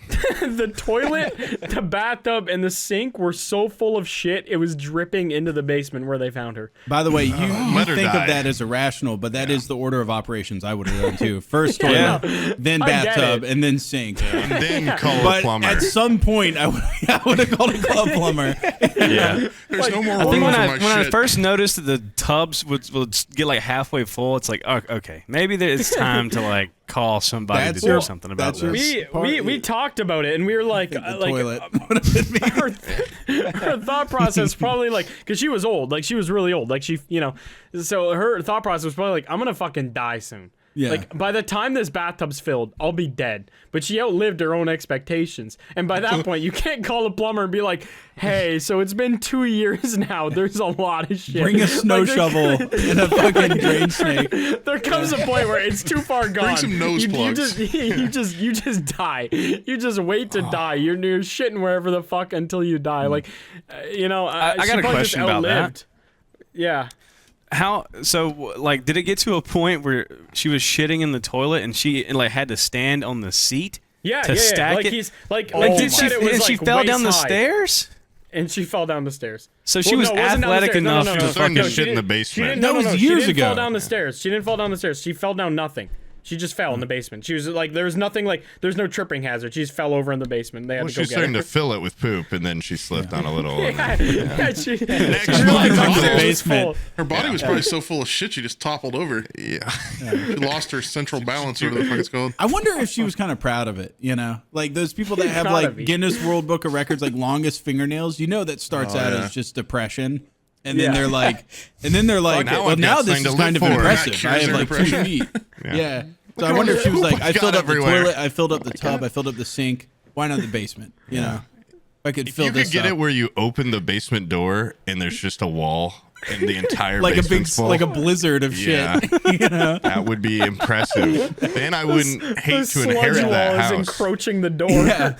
The toilet, the bathtub, and the sink were so full of shit it was dripping into the basement where they found her. By the way, you Let her think die. of that as irrational, but that is the order of operations I would have done too. First toilet, then I get bathtub, it. and then sink. And then call a But plumber. at some point, I would have called a club plumber. Yeah. There's no more I room think for when my I shit. first noticed that the tubs would get like halfway full, it's like, oh, okay, maybe it's time to like call somebody That's to do your- something about that's your- this. We talked about it and we were like, The toilet would have been me. her thought process probably like, because she was old, like she was really old, like she, you know, so her thought process was probably like, I'm gonna fucking die soon. Yeah. Like, by the time this bathtub's filled, I'll be dead. But she outlived her own expectations. And by that point, you can't call a plumber and be like, hey, so it's been 2 years now. There's a lot of shit. Bring a snow shovel and a fucking drain snake. There comes a point where it's too far gone. Bring some nose plugs. You just die. You just wait to die. You're shitting wherever the fuck until you die. Like, I got a question about that. Yeah. How so? Like, did it get to a point where she was shitting in the toilet and she like had to stand on the seat? Yeah, to stack like it? he's like, Did she? And she fell down the stairs. And she fell down the stairs. So she was athletic enough to Starting fucking to shit in the basement. That was years She didn't ago. fall down the stairs. She didn't fall down the stairs. She fell down nothing. She just fell in the basement. She was like, there was nothing like, there's no tripping hazard. She just fell over in the basement. They had to go She's get starting her. to fill it with poop, and then she slipped on a little. Yeah, she Next realized month, her her stairs was basement. full. Her body was probably so full of shit she just toppled over. Yeah. She lost her central balance, or whatever the fuck it's called. I wonder if she was kind of proud of it, like those people that have Proud like of me. Guinness World Book of Records, like longest fingernails. That starts out yeah. as just depression, and Yeah. then they're like, now I've got this something is to kind of live for. impressive. That I cures have their like 2 depression. feet. Yeah. So I at wonder all if she was the like, poop I I filled got up the everywhere. toilet, I filled up the tub, I filled up the sink. Why not the basement? If I could If fill you this could get up. it where you open the basement door and there's just a wall and the entire like a big, basement's full. like a blizzard of Yeah. shit. That would be impressive. Then I wouldn't hate The to sludge inherit wall that is house. encroaching the door. Yeah.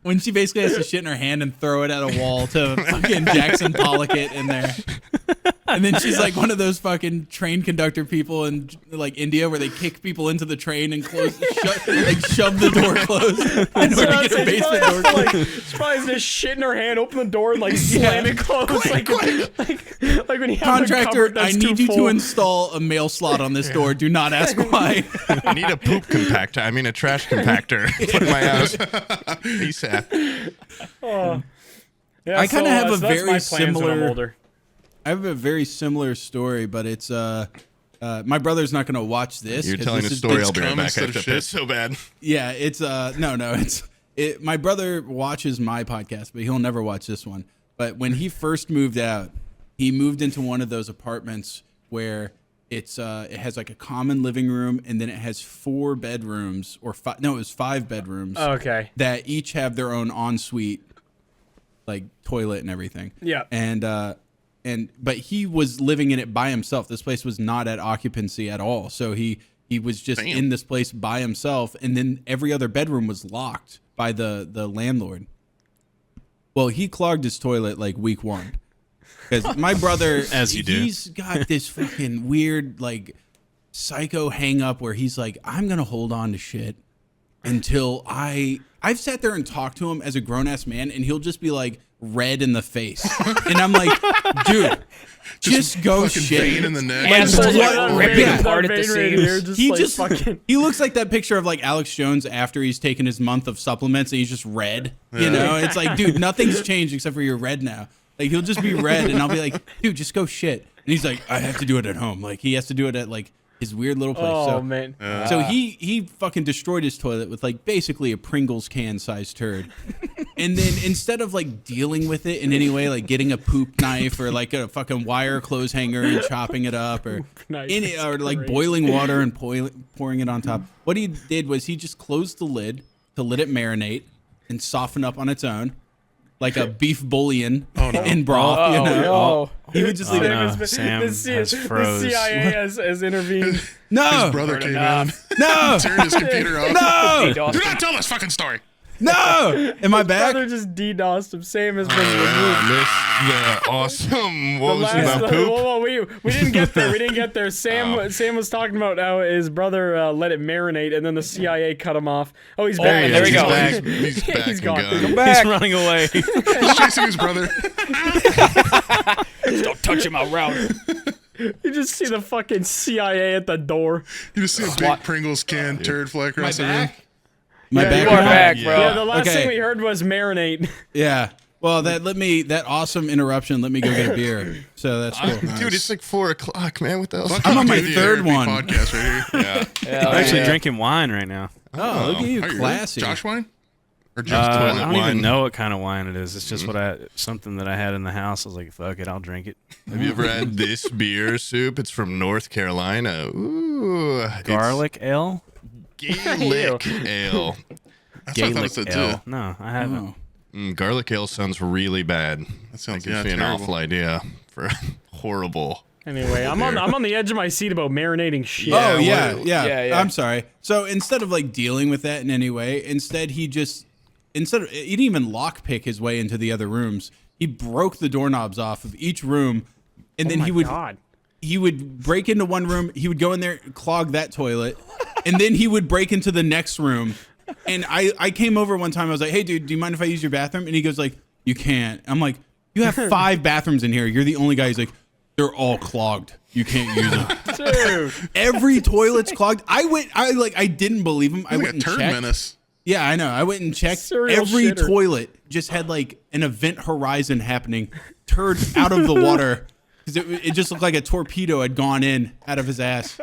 When she basically has to shit in her hand and throw it at a wall to fucking Jackson Pollock it in there. And then she's like one of those fucking train conductor people in like India where they kick people into the train and shove the door closed in order to get her basement door closed. She probably has this shit in her hand, open the door, and like slam it closed. Like when you have Contractor, the cupboard I that's need too you to full. install a mail slot on this door. Do not ask why. I need a poop compactor. I mean, a trash compactor. Put in my house. ASAP. Yeah, I kinda have a so that's very my plans when I'm similar- older. I have a very similar story, but it's my brother's not going to watch this. You're 'cause telling this a is- story. it's I'll be right cum back. I instead have of to shit. piss so bad. Yeah, it's my brother watches my podcast, but he'll never watch this one. But when he first moved out, he moved into one of those apartments where it has like a common living room and then it has 4 bedrooms or 5 no, it was 5 bedrooms Okay. that each have their own ensuite like toilet and everything. Yeah. But he was living in it by himself. This place was not at occupancy at all. So he was just Damn. in this place by himself, and then every other bedroom was locked by the landlord. Well, he clogged his toilet like week 1. Because my brother, As you do. he's got this fucking weird like psycho hang up where he's like, I'm gonna hold on to shit until I've sat there and talked to him as a grown ass man, and he'll just be like red in the face, and I'm like, dude, just go Fucking shit. vein in the neck. Assholes what- like ripping yeah. apart at the seams. He like just fucking. he looks like that picture of like Alex Jones after he's taken his month of supplements and he's just red. You know, it's like, dude, nothing's changed except for you're red now. Like he'll just be red, and I'll be like, dude, just go shit. And he's like, I have to do it at home. Like he has to do it at like his weird little place. Oh so, man. so he fucking destroyed his toilet with like basically a Pringles can sized turd. And then instead of like dealing with it in any way, like getting a poop knife or like a fucking wire clothes hanger and chopping it up or knife any is or like great. boiling water and pouring it on top. What he did was he just closed the lid to let it marinate and soften up on its own. Like a beef bouillon in broth, you know. no. He would just Oh, leave it. no. The Sam has the froze. CIA has intervened. No, His brother came in, no, turned his computer off. no, Do not tell this fucking story. no. Am I back? Brother just DDoSed him. Sam has been removed. I missed the awesome. What was it about poop? Whoa, we didn't get there. We didn't get there. Sam was talking about how his brother let it marinate, and then the CIA cut him off. Oh, he's back. there we He's go. back. He's back He's and gone. gone. Come back. He's running away. He's chasing his brother. Don't touch him, I'll route. You just see the fucking CIA at the door. You just see a big Pringles can turd fly across the room. My Yeah, back. You are now? back, Yeah. bro. Yeah, the last Okay. thing we heard was marinate. Yeah. Well, that awesome interruption let me go get a beer. So that's cool. Dude, it's like 4:00, man. What the hell? I'm on my Dude, third therapy one. podcast right here. Yeah. I'm actually drinking wine right now. Oh, look at you, Are really? classy. Josh wine? Or just I toilet don't wine? even know what kind of wine it is. It's just something that I had in the house. I was like, fuck it, I'll drink it. Have you ever had this beer soup? It's from North Carolina. Ooh. Ooh, it's Garlic ale? Gaelic ale. That's what I thought it said too. No, I haven't. Garlic ale sounds really bad. That sounds Gives me an terrible. awful idea for horrible. Anyway, I'm on the edge of my seat about marinating shit. Oh Yeah, yeah. I'm sorry. So instead of like dealing with that in any way, he didn't even lockpick his way into the other rooms. He broke the doorknobs off of each room, and then he would break into one room. He would go in there, clog that toilet, and then he would break into the next room. And I came over one time. I was like, "Hey, dude, do you mind if I use your bathroom?" And he goes like, "You can't." I'm like, "You have 5 bathrooms in here. You're the only guy." He's like, "They're all clogged. You can't use them." Dude. Every toilet's clogged. I didn't believe him. I Like went a and turd checked. menace. Yeah, I know. I went and checked. Serial Every shitter. toilet just had like an event horizon happening. Turd out of the water because it just looked like a torpedo had gone in out of his ass.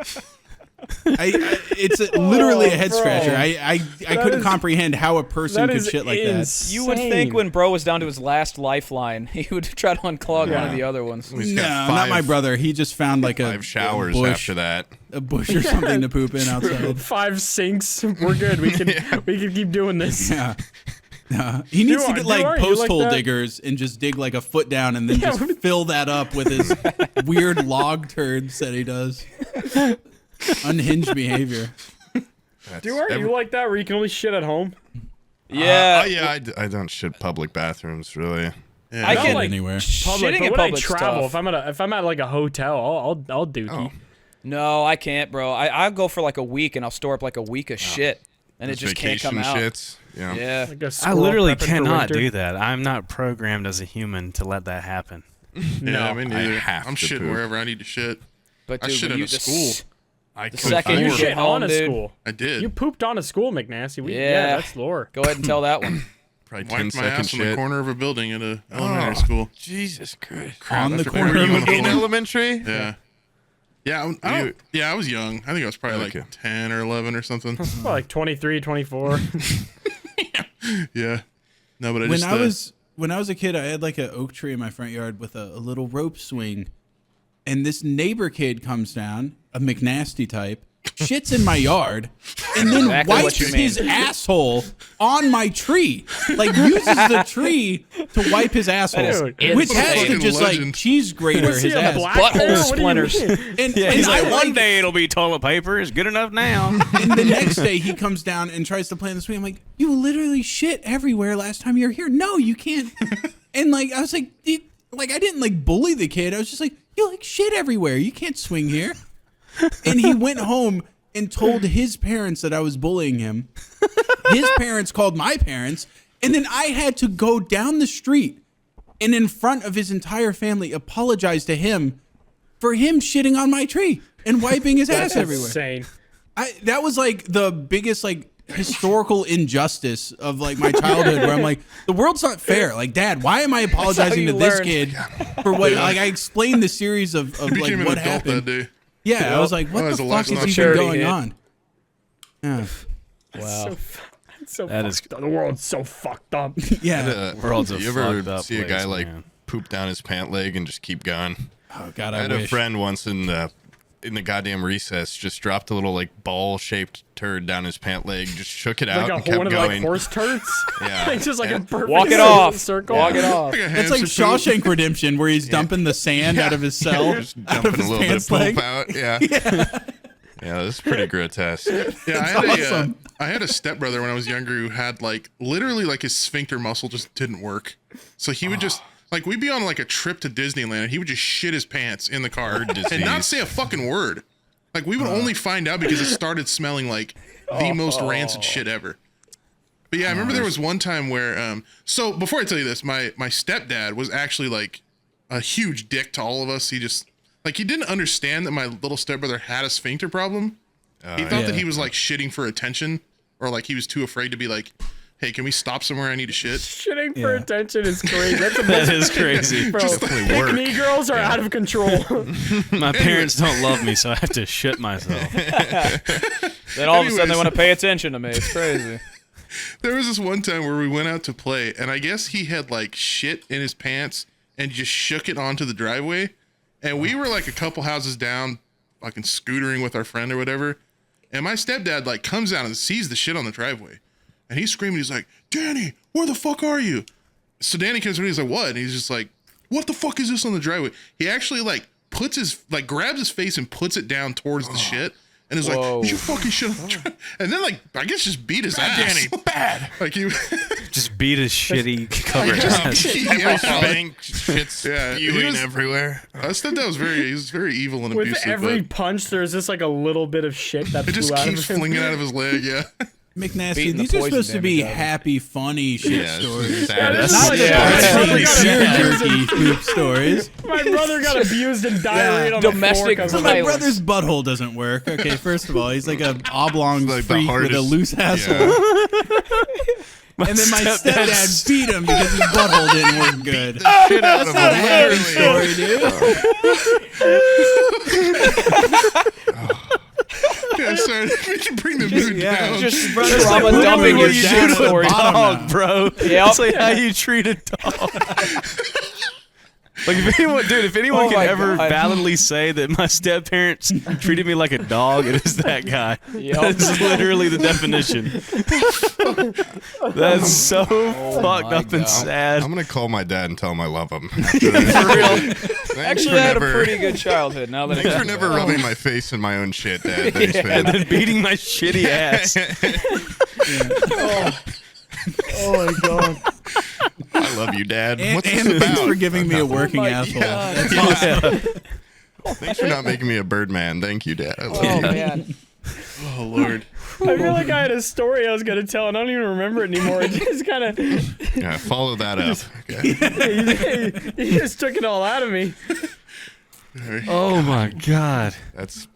It's literally a head scratcher. I couldn't comprehend how a person could shit like that. You would think when bro was down to his last lifeline, he would try to unclog one of the other ones. He's No, got not my brother. He just found like a 5 showers bush, after that. a bush or something to poop in outside. 5 sinks. We're good. We can keep doing this. Yeah. He needs to get like aren't you post like hole that? diggers and just dig like a foot down and then just fill that up with his weird log turds that he does. Unhinged behavior. Aren't you like that where you can only shit at home? Yeah. I don't shit public bathrooms really. Yeah. I can like anywhere. Public, shitting but in when I public travel, stuff. if I'm at like a hotel, I'll dookie. No, I can't, bro. I'll go for like a week and I'll store up like a week of shit, and it Those just can't come vacation out. shits. Yeah. Yeah. Like a I squirrel literally prepping for cannot winter. do that. I'm not programmed as a human to let that happen. Yeah, I mean, I neither. have I'm to shitting poop. wherever I need to shit. But I dude, shit when at you a just- school. I The could second You you afford get shit home, on a dude. school. I did. You pooped on a school, McNasty. Yeah. Yeah, that's lore. Go ahead and tell that one. probably 10 Wiped my second ass in the shit. corner of a building at a elementary school. Jesus Christ. On the After- corner were of you a in building. elementary? Yeah. Yeah, I was young. I think I was probably like Okay. 10 or 11 or something. Well, like 23, 24. Yeah. No, but When I was a kid, I had like an oak tree in my front yard with a little rope swing, and this neighbor kid comes down, a McNasty type, shits in my yard, and then Exactly what wipes you mean. his asshole on my tree. Like uses the tree to wipe his asshole, Dude, which has to fucking just legend. like cheese grater Was he his on the ass. black Butthole bear? What do you splinters. mean? And, Yeah, and he's I like, one like- day it'll be toilet paper. It's good enough now. And the next day he comes down and tries to play on the swing. I'm like, you literally shit everywhere last time you were here. No, you can't. And like, I was like, I didn't like bully the kid. I was just like, you like shit everywhere. You can't swing here. And he went home and told his parents that I was bullying him. His parents called my parents. And then I had to go down the street and in front of his entire family apologize to him for him shitting on my tree and wiping his ass That's everywhere. insane. That was like the biggest like historical injustice of like my childhood where I'm like, the world's not fair. Like, Dad, why am I apologizing you to this learned. kid for what like I explained the series of I like became an what adult that happened. day. Yeah, I was like, what That was the the fuck last is even maturity going hit. on? Yeah. Wow. So That is- fucked up. The world's so fucked up. Yeah. World's a you ever fucked up see a place, guy like man. poop down his pant leg and just keep going? Oh God, I I had a wish. friend once in the goddamn recess, just dropped a little like ball shaped turd down his pant leg, just shook it out Like and kept one of the like going. horse turds. Yeah. Like just like a perfect Walk it off. circle. Walk it off. Like a It's like hamster poop. Shawshank Redemption where he's dumping the sand out of his cell, Just out of dumping a his little bit of pants poop leg. out. Yeah. Yeah, this is pretty grotesque. Yeah, awesome. I had a stepbrother when I was younger who had like literally like his sphincter muscle just didn't work. So he would just like we'd be on like a trip to Disneyland and he would just shit his pants in the car and not disease. say a fucking word. Like we would only find out because it started smelling like the most rancid shit ever. But yeah, I remember there was one time where so before I tell you this, my stepdad was actually like a huge dick to all of us. He just like he didn't understand that my little stepbrother had a sphincter problem. He thought that he was like shitting for attention or like he was too afraid to be like, hey, can we stop somewhere? I need to shit. Shitting for attention is crazy. That's That is crazy. bro. definitely work. Pick me girls are out of control. My parents don't love me, so I have to shit myself. Then all of a sudden they want to pay attention to me. It's crazy. There was this one time where we went out to play, and I guess he had like shit in his pants and just shook it onto the driveway. And we were like a couple houses down fucking scootering with our friend or whatever. And my stepdad like comes out and sees the shit on the driveway. And he's screaming, he's like, Danny, where the fuck are you? So Danny comes in, he's like, what? And he's just like, what the fuck is this on the driveway? He actually like grabs his face and puts it down towards the shit. And is like, did you fucking shit on the driveway? And then like, I guess just beat his ass. Danny, bad. Like he Just beat his shitty cover ass. Shit's spewing everywhere. I said that was he was very evil and abusive. With every punch, there's just like a little bit of shit that it just flew out keeps of him. flinging out of his leg, yeah. McNasty, Beating the these are poison supposed to be damage out of it. happy, funny shit Yeah, stories. sad. this Not is depressing, sad. tear-jerky poop stories. My brother got abused and diarrhea on Domestic the floor. My violence. brother's butthole doesn't work. Okay, first of all, he's like a oblong Like the freak with a hardest- loose asshole. Yeah. And then my stepdad beat him because his butthole didn't work good. Shit out of That's a happy him. story, dude. Yeah, sorry. We can bring the mood down. Just trauma dumping your shit down to the story. bottom. Dog, bro. Yep. That's like how you treat a dog. Like if anyone Oh can my ever God. validly say that my step parents treated me like a dog, it is that guy. Yep. That's literally the definition. That's so fucked my up and God. sad. I'm gonna call my dad and tell him I love him. After this. For real. Thanks Actually, for I had a never- pretty good childhood. Now that Thanks I for never rubbing my face in my own shit, Dad. Thanks, And man. then beating my shitty ass. Oh my god. I love you, Dad. And, What's and this thanks about? for giving me a working my asshole. God. That's awesome. Thanks for not making me a bird man. Thank you, Dad. I love Oh you. man. Oh Lord. I feel like I had a story I was gonna tell and I don't even remember it anymore. It just kind of Yeah, follow that up. Okay. he just took it all out of me. Oh my god. That's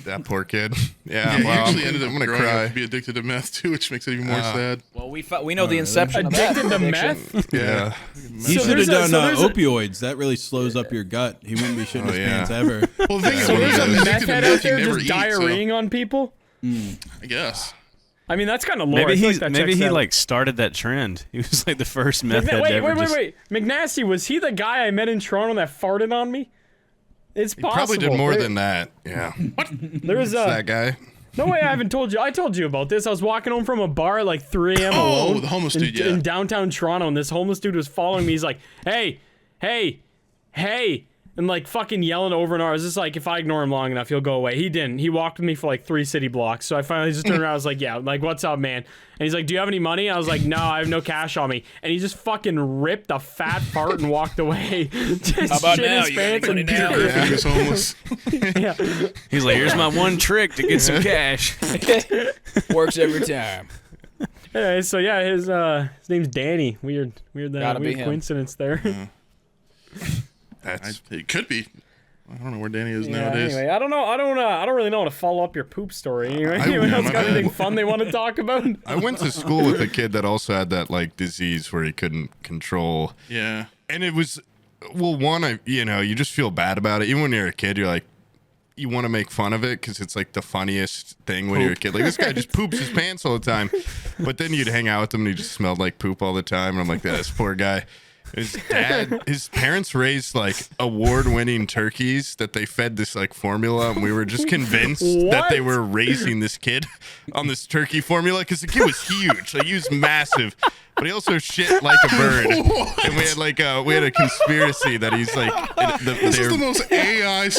that poor kid. Yeah, Yeah, he well, actually ended up I'm gonna growing up cry. to be addicted to meth too, which makes it even more sad. Well, we know the inception of that. Addicted to addiction. meth? Yeah. He So should have there's a- done so there's a- opioids. That really slows up your gut. He wouldn't be shitting his yeah. pants ever. Well, the thing is, So when there's he's a addicted meth to head out meth, he there never just eats. diarrheaing on people? I guess. I mean, that's kind of lore. Maybe I feel like that maybe checks he out. like started that trend. He was like the first meth head to Wait, ever just. McNasty, was he the guy I met in Toronto that farted on me? It's He possible. probably did more than that. Yeah. There was That guy. no way I haven't told you. I told you about this. I was walking home from a bar at like 3 a.m. Oh, alone the homeless in, dude, yeah. in downtown Toronto, and this homeless dude was following me. He's like, hey, and like fucking yelling over and over. I was just like, if I ignore him long enough, he'll go away. He didn't. He walked with me for like 3 city blocks. So I finally just turned around. I was like, yeah, like, what's up, man? And he's like, do you have any money? I was like, no, I have no cash on me. And he just fucking ripped a fat fart and walked away. Just How about shit now? his You got pants money and now? puked. Griffin was homeless. Yeah. He's like, here's my one trick to get some cash. Works every time. Anyway, so yeah, his name's Danny. Weird Gotta be weird him. coincidence there. That's It could be. I don't know where Danny is Yeah, nowadays. anyway, I don't really know how to follow up your poop story. Anyway, anyone else my got bad. anything fun they want to talk about? I went to school with a kid that also had that like disease where he couldn't control. Yeah. And it was, well, one, you just feel bad about it. Even when you're a kid, you're like, you want to make fun of it because it's like the funniest thing when you're a kid. Like, this guy just poops his pants all the time. But then you'd hang out with him and he just smelled like poop all the time. And I'm like, this poor guy. His parents raised like award-winning turkeys that they fed this like formula, and we were just convinced that they What? were raising this kid on this turkey formula because the kid was huge, like he was massive, but he also shit like a bird. And we had a conspiracy that he's like This is the most AI their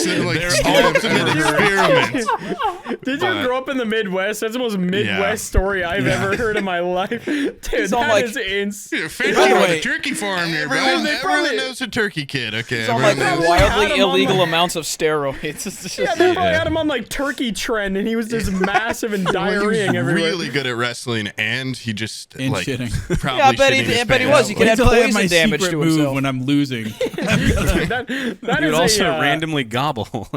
skit I've ultimate ever heard. experiment. Did you grow up in the Midwest? That's the most Midwest Yeah. story I've ever heard in my life. Dude, It's all that like- is insane. Yeah, fancy By the about way- the turkey farm nearby. Everyone knows a turkey kid. Okay, It's on like everyone knows. wildly had him on illegal the- amounts of steroids. It's just, Yeah, they probably had him on like Turkey Trend, and he was just massive and Well, he was diarrheaing everywhere. really good at wrestling, and he just And like shitting. probably Yeah, I bet he- shitting his I bet he pants. was. He could Wait have till I have poison my damage secret to move himself. when I'm losing. that You'd is also a, randomly gobble.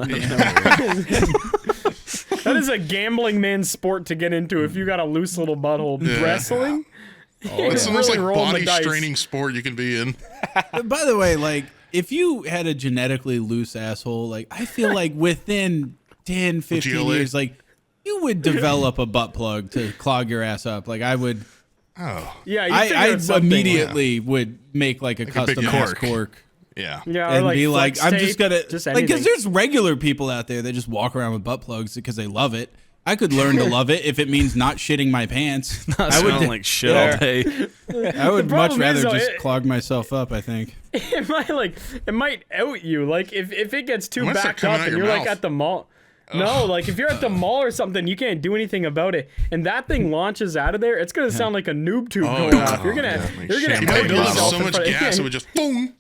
that is a gambling man's sport to get into if you got a loose little butthole. Yeah. Wrestling? It's the most Really like rolling the body dice. straining sport you can be in. By the way, like, if you had a genetically loose asshole, like, I feel like within 10, 15 GLA? years, like, you would develop a butt plug to clog your ass up. Like, I would, Oh, Yeah, you I figure out something. immediately would make like a custom ass cork. cork. Yeah. Yeah, or and like be like, flex I'm just tape, gonna just like, anything. because there's regular people out there that just walk around with butt plugs because they love it. I could learn to love it if it means not shitting my pants. I would like shit all day. I would much problem rather is, though, just clog myself up, I think. it might out you. Like if it gets too might start backed coming up out and your you're like mouth. at the mall. No, like if you're at the mall or something, you can't do anything about it. And that thing launches out of there, it's gonna sound like a noob tube going yeah. off. You're gonna like you're gonna champagne You might out build up yourself so in much front of- gas, it would just boom.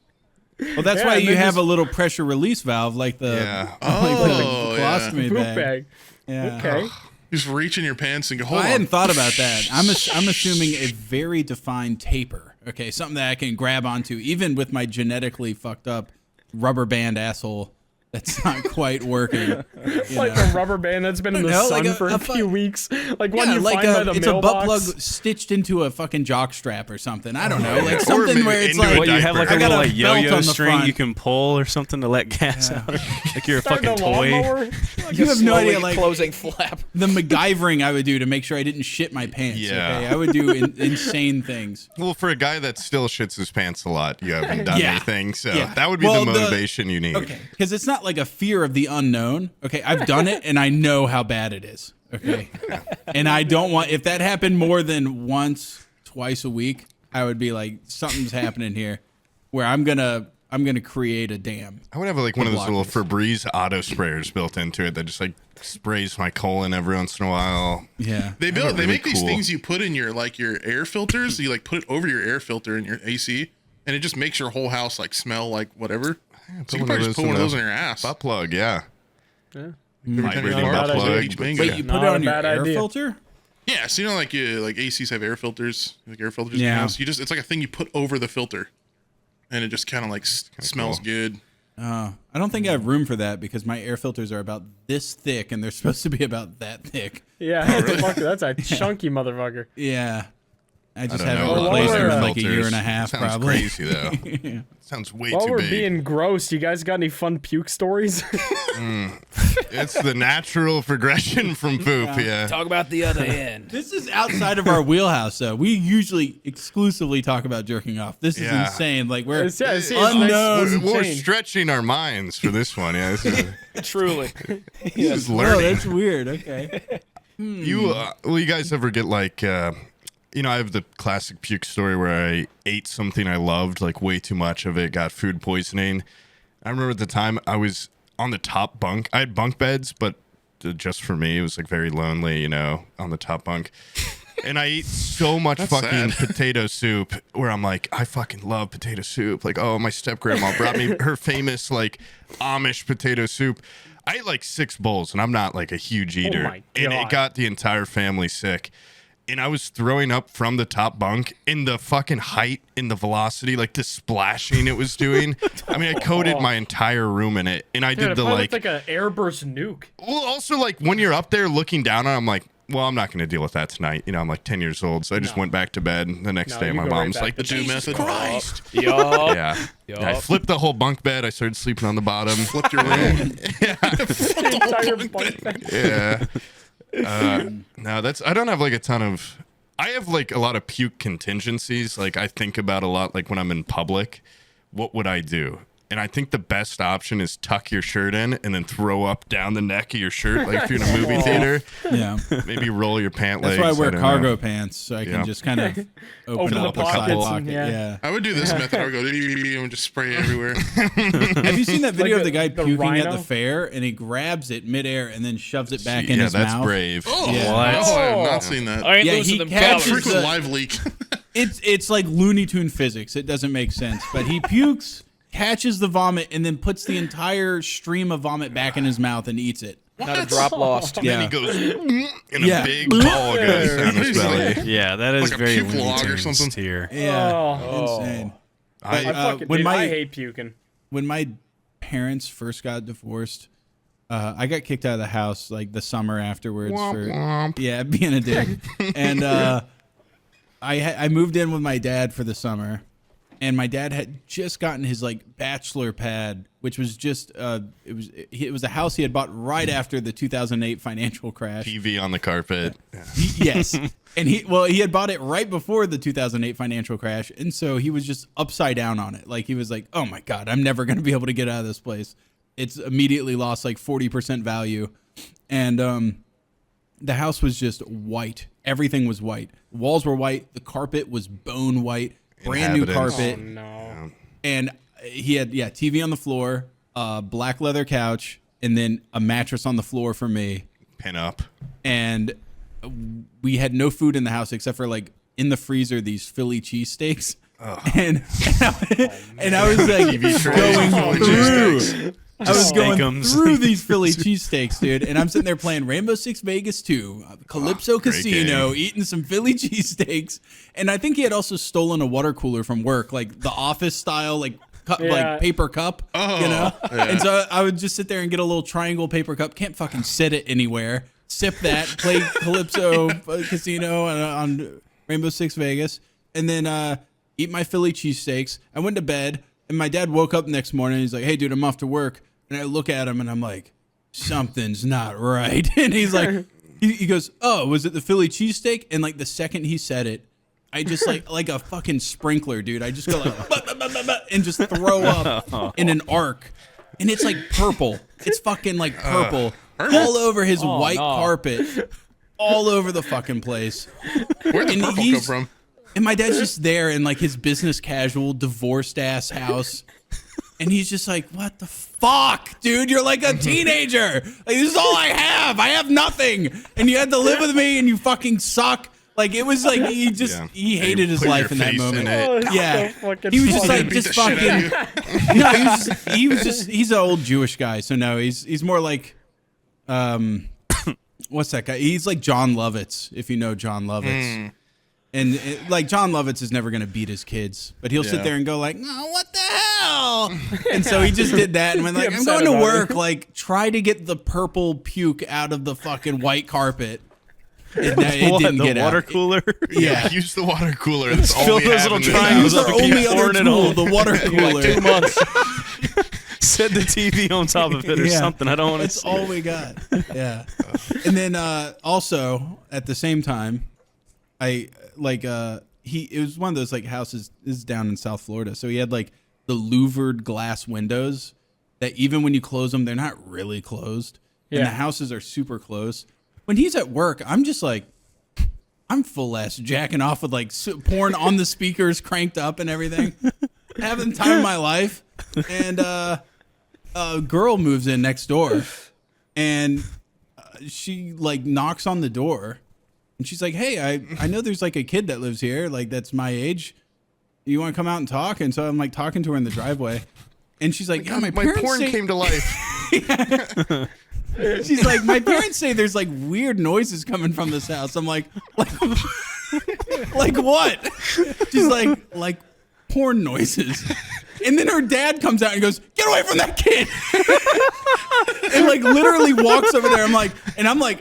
Well, that's Yeah, why and you then have just- a little pressure release valve like the Yeah. like Oh, the colostomy poop bag. bag. Yeah. Okay. Just reach in your pants and go, Well, hold I on. hadn't thought about that. I'm assuming a very defined taper. Okay, something that I can grab onto, even with my genetically fucked up rubber band asshole. That's not quite working. You Like know? a rubber band that's been in the know, sun like a- for a a fu- few weeks. Like one Yeah, you like find by the it's a butt mailbox. plug stitched into a fucking jock strap or something. I don't know, like Or something maybe where it's into a like What, you have like a I got little a like belt yo-yo on the string front. you can pull or something to let gas out? Like you're a Start fucking the toy. lawnmower. you have no idea, Slowly like closing flap. the MacGyvering I would do to make sure I didn't shit my pants. Yeah. Okay? I would do insane things. Well, for a guy that still shits his pants a lot, you haven't done Yeah. anything. So Yeah. that would be Well, the motivation you need. Okay, because it's not like a fear of the unknown. Okay, I've done it and I know how bad it is. Okay, and I don't want if that happened more than once, twice a week, I would be like, something's happening here, where I'm gonna create a dam. I would have like one of those little blockers. Febreze auto sprayers built into it that just like sprays my colon every once in a while. Yeah, They That'd be they make really these cool. things you put in your your air filters. You like put it over your air filter in your AC, and it just makes your whole house like smell like whatever. So you can probably just put one of those in your ass. Butt plug, yeah. Every time you Vibrating fart, butt just plug. peach mango. wait, you put Not it a on your bad air idea. filter? Yeah, so you know like ACs have air filters, like air filters in your Yeah. house. You just it's like a thing you put over the filter, and it just kind of like smells cool. good. I don't think I have room for that because my air filters are about this thick and they're supposed to be about that thick. Yeah, that's a chunky motherfucker. Yeah, I just I don't haven't know. Well, replaced while them we're, in like a year and a Filters. half, Sounds probably. crazy though. Sounds way While too we're big. being gross, you guys got any fun puke stories? It's the natural progression from poop. Yeah. Talk about the other end. This is outside of our wheelhouse, though. We usually exclusively talk about jerking off. This is Yeah. insane. Like we're It's nice unknown. We're change. stretching our minds for this one. Yeah. This is, Truly. this is Oh, learning. that's weird. Okay. You guys ever get like I have the classic puke story where I ate something I loved like way too much of it, got food poisoning. I remember at the time I was on the top bunk. I had bunk beds, but just for me it was like very lonely, on the top bunk. And I ate so much fucking sad. potato soup where I'm like, I fucking love potato soup. Like, oh, my step grandma brought me her famous like Amish potato soup. I ate like 6 bowls and I'm not like a huge eater. my And it God. got the entire family sick. And I was throwing up from the top bunk in the fucking height, in the velocity, like the splashing it was doing. I mean, I coated my entire room in it. And I Dude, did it the probably like, looked like an airburst nuke. well, also like when you're up there looking down on it, I'm like, well, I'm not going to deal with that tonight. I'm like 10 years old. So I just went back to bed. And the next No, day, you my go right mom's back like, to The do Jesus method. Christ. Yup. Yeah. Yup. I flipped the whole bunk bed. I started sleeping on the bottom. Flipped your room. The entire bunk bed. Yeah. No, I don't have like a ton of, I have like a lot of puke contingencies. Like I think about a lot, like when I'm in public, what would I do? And I think the best option is tuck your shirt in and then throw up down the neck of your shirt, like if you're in a movie theater. Yeah. Maybe roll your pant That's legs. why I wear don't cargo know. pants so I can Yeah. just kind of open Open the up a side pockets pocket. and- Yeah. yeah. I would do this method. I would go and just spray everywhere. Have you seen that video of the guy the puking at rhino? the fair and he grabs it midair and then shoves it back in Yeah, his that's mouth? brave. Oh, Yeah. no, What? I have not seen that. I ain't Yeah, losing he them catches calories. Frequent the- live leak. It's like Looney Tune physics. It doesn't make sense. But he pukes, catches the vomit, and then puts the entire stream of vomit back in his mouth and eats it. Not a drop lost. And then Yeah. he goes, and Yeah. a big ball goes down his belly. Yeah, that is Like a very puke Looney log or Tunes something. tier. Yeah, Oh. insane. I fucking when dude, my I hate puking. when my parents first got divorced, I got kicked out of the house like the summer afterwards for yeah being a dick, and I moved in with my dad for the summer, and my dad had just gotten his like bachelor pad, which was just it was a house he had bought right after the 2008 financial crash. TV on the carpet. Yes. And he had bought it right before the 2008 financial crash, and so he was just upside down on it. Like he was like, "Oh my god, I'm never going to be able to get out of this place." It's immediately lost like 40% value. And the house was just white. Everything was white. Walls were white, the carpet was bone white, brand new Inhabitants. carpet. Oh, no. And he had TV on the floor, black leather couch, and then a mattress on the floor for me. Pin up. And we had no food in the house except for like in the freezer these Philly cheesesteaks. And I was like going through these Philly cheesesteaks, dude. And I'm sitting there playing Rainbow Six Vegas 2, Calypso Casino, eating some Philly cheesesteaks. And I think he had also stolen a water cooler from work, like the office style, like like paper cup, you know? Yeah. And so I would just sit there and get a little triangle paper cup. Can't fucking set it anywhere. Sip that, play Calypso Casino on Rainbow Six Vegas, and then eat my Philly cheesesteaks. I went to bed, and my dad woke up the next morning. And he's like, "Hey, dude, I'm off to work." And I look at him, and I'm like, "Something's not right." And he's like, he goes, "Oh, was it the Philly cheesesteak?" And like the second he said it, I just like a fucking sprinkler, dude. I just go like, bah, bah, bah, bah, bah, and just throw up in an arc. And it's like purple. It's fucking like purple. All over his white carpet. All over the fucking place. Where'd the purple come from? And my dad's just there in like his business casual, divorced ass house. And he's just like, "What the fuck, dude? You're like a teenager. Like, this is all I have. I have nothing. And you had to live with me and you fucking suck." Like, it was like he hated his life in that moment. Yeah. So he was just like, just fucking. No, he's an old Jewish guy. So no, he's more like, what's that guy? He's like John Lovitz, if you know John Lovitz. And like John Lovitz is never gonna beat his kids, but he'll sit there and go like, "Oh, what the hell?" And so he just did that and went like, "I'm going to work. Like, try to get the purple puke out of the fucking white carpet." It didn't get water out. cooler. Yeah, Use the water cooler. That's all we those have little in this triangles house. our only other tool, the water cooler. Like 2 months. Set the TV on top of it or something. I don't want to. That's all we got. Yeah. And then also at the same time, it was one of those like houses. This is down in South Florida, so he had like the louvered glass windows that even when you close them, they're not really closed, and the houses are super close. When he's at work, I'm just like, I'm full ass jacking off with like porn on the speakers cranked up and everything, having the time of my life. And a girl moves in next door, and she like knocks on the door, and she's like, "Hey, I know there's like a kid that lives here, like that's my age. You want to come out and talk?" And so I'm like talking to her in the driveway, and she's like, "Yeah, my porn came to life." She's like, "My parents say there's like weird noises coming from this house." I'm like what? She's like porn noises. And then her dad comes out and goes, "Get away from that kid." And like literally walks over there. I'm like,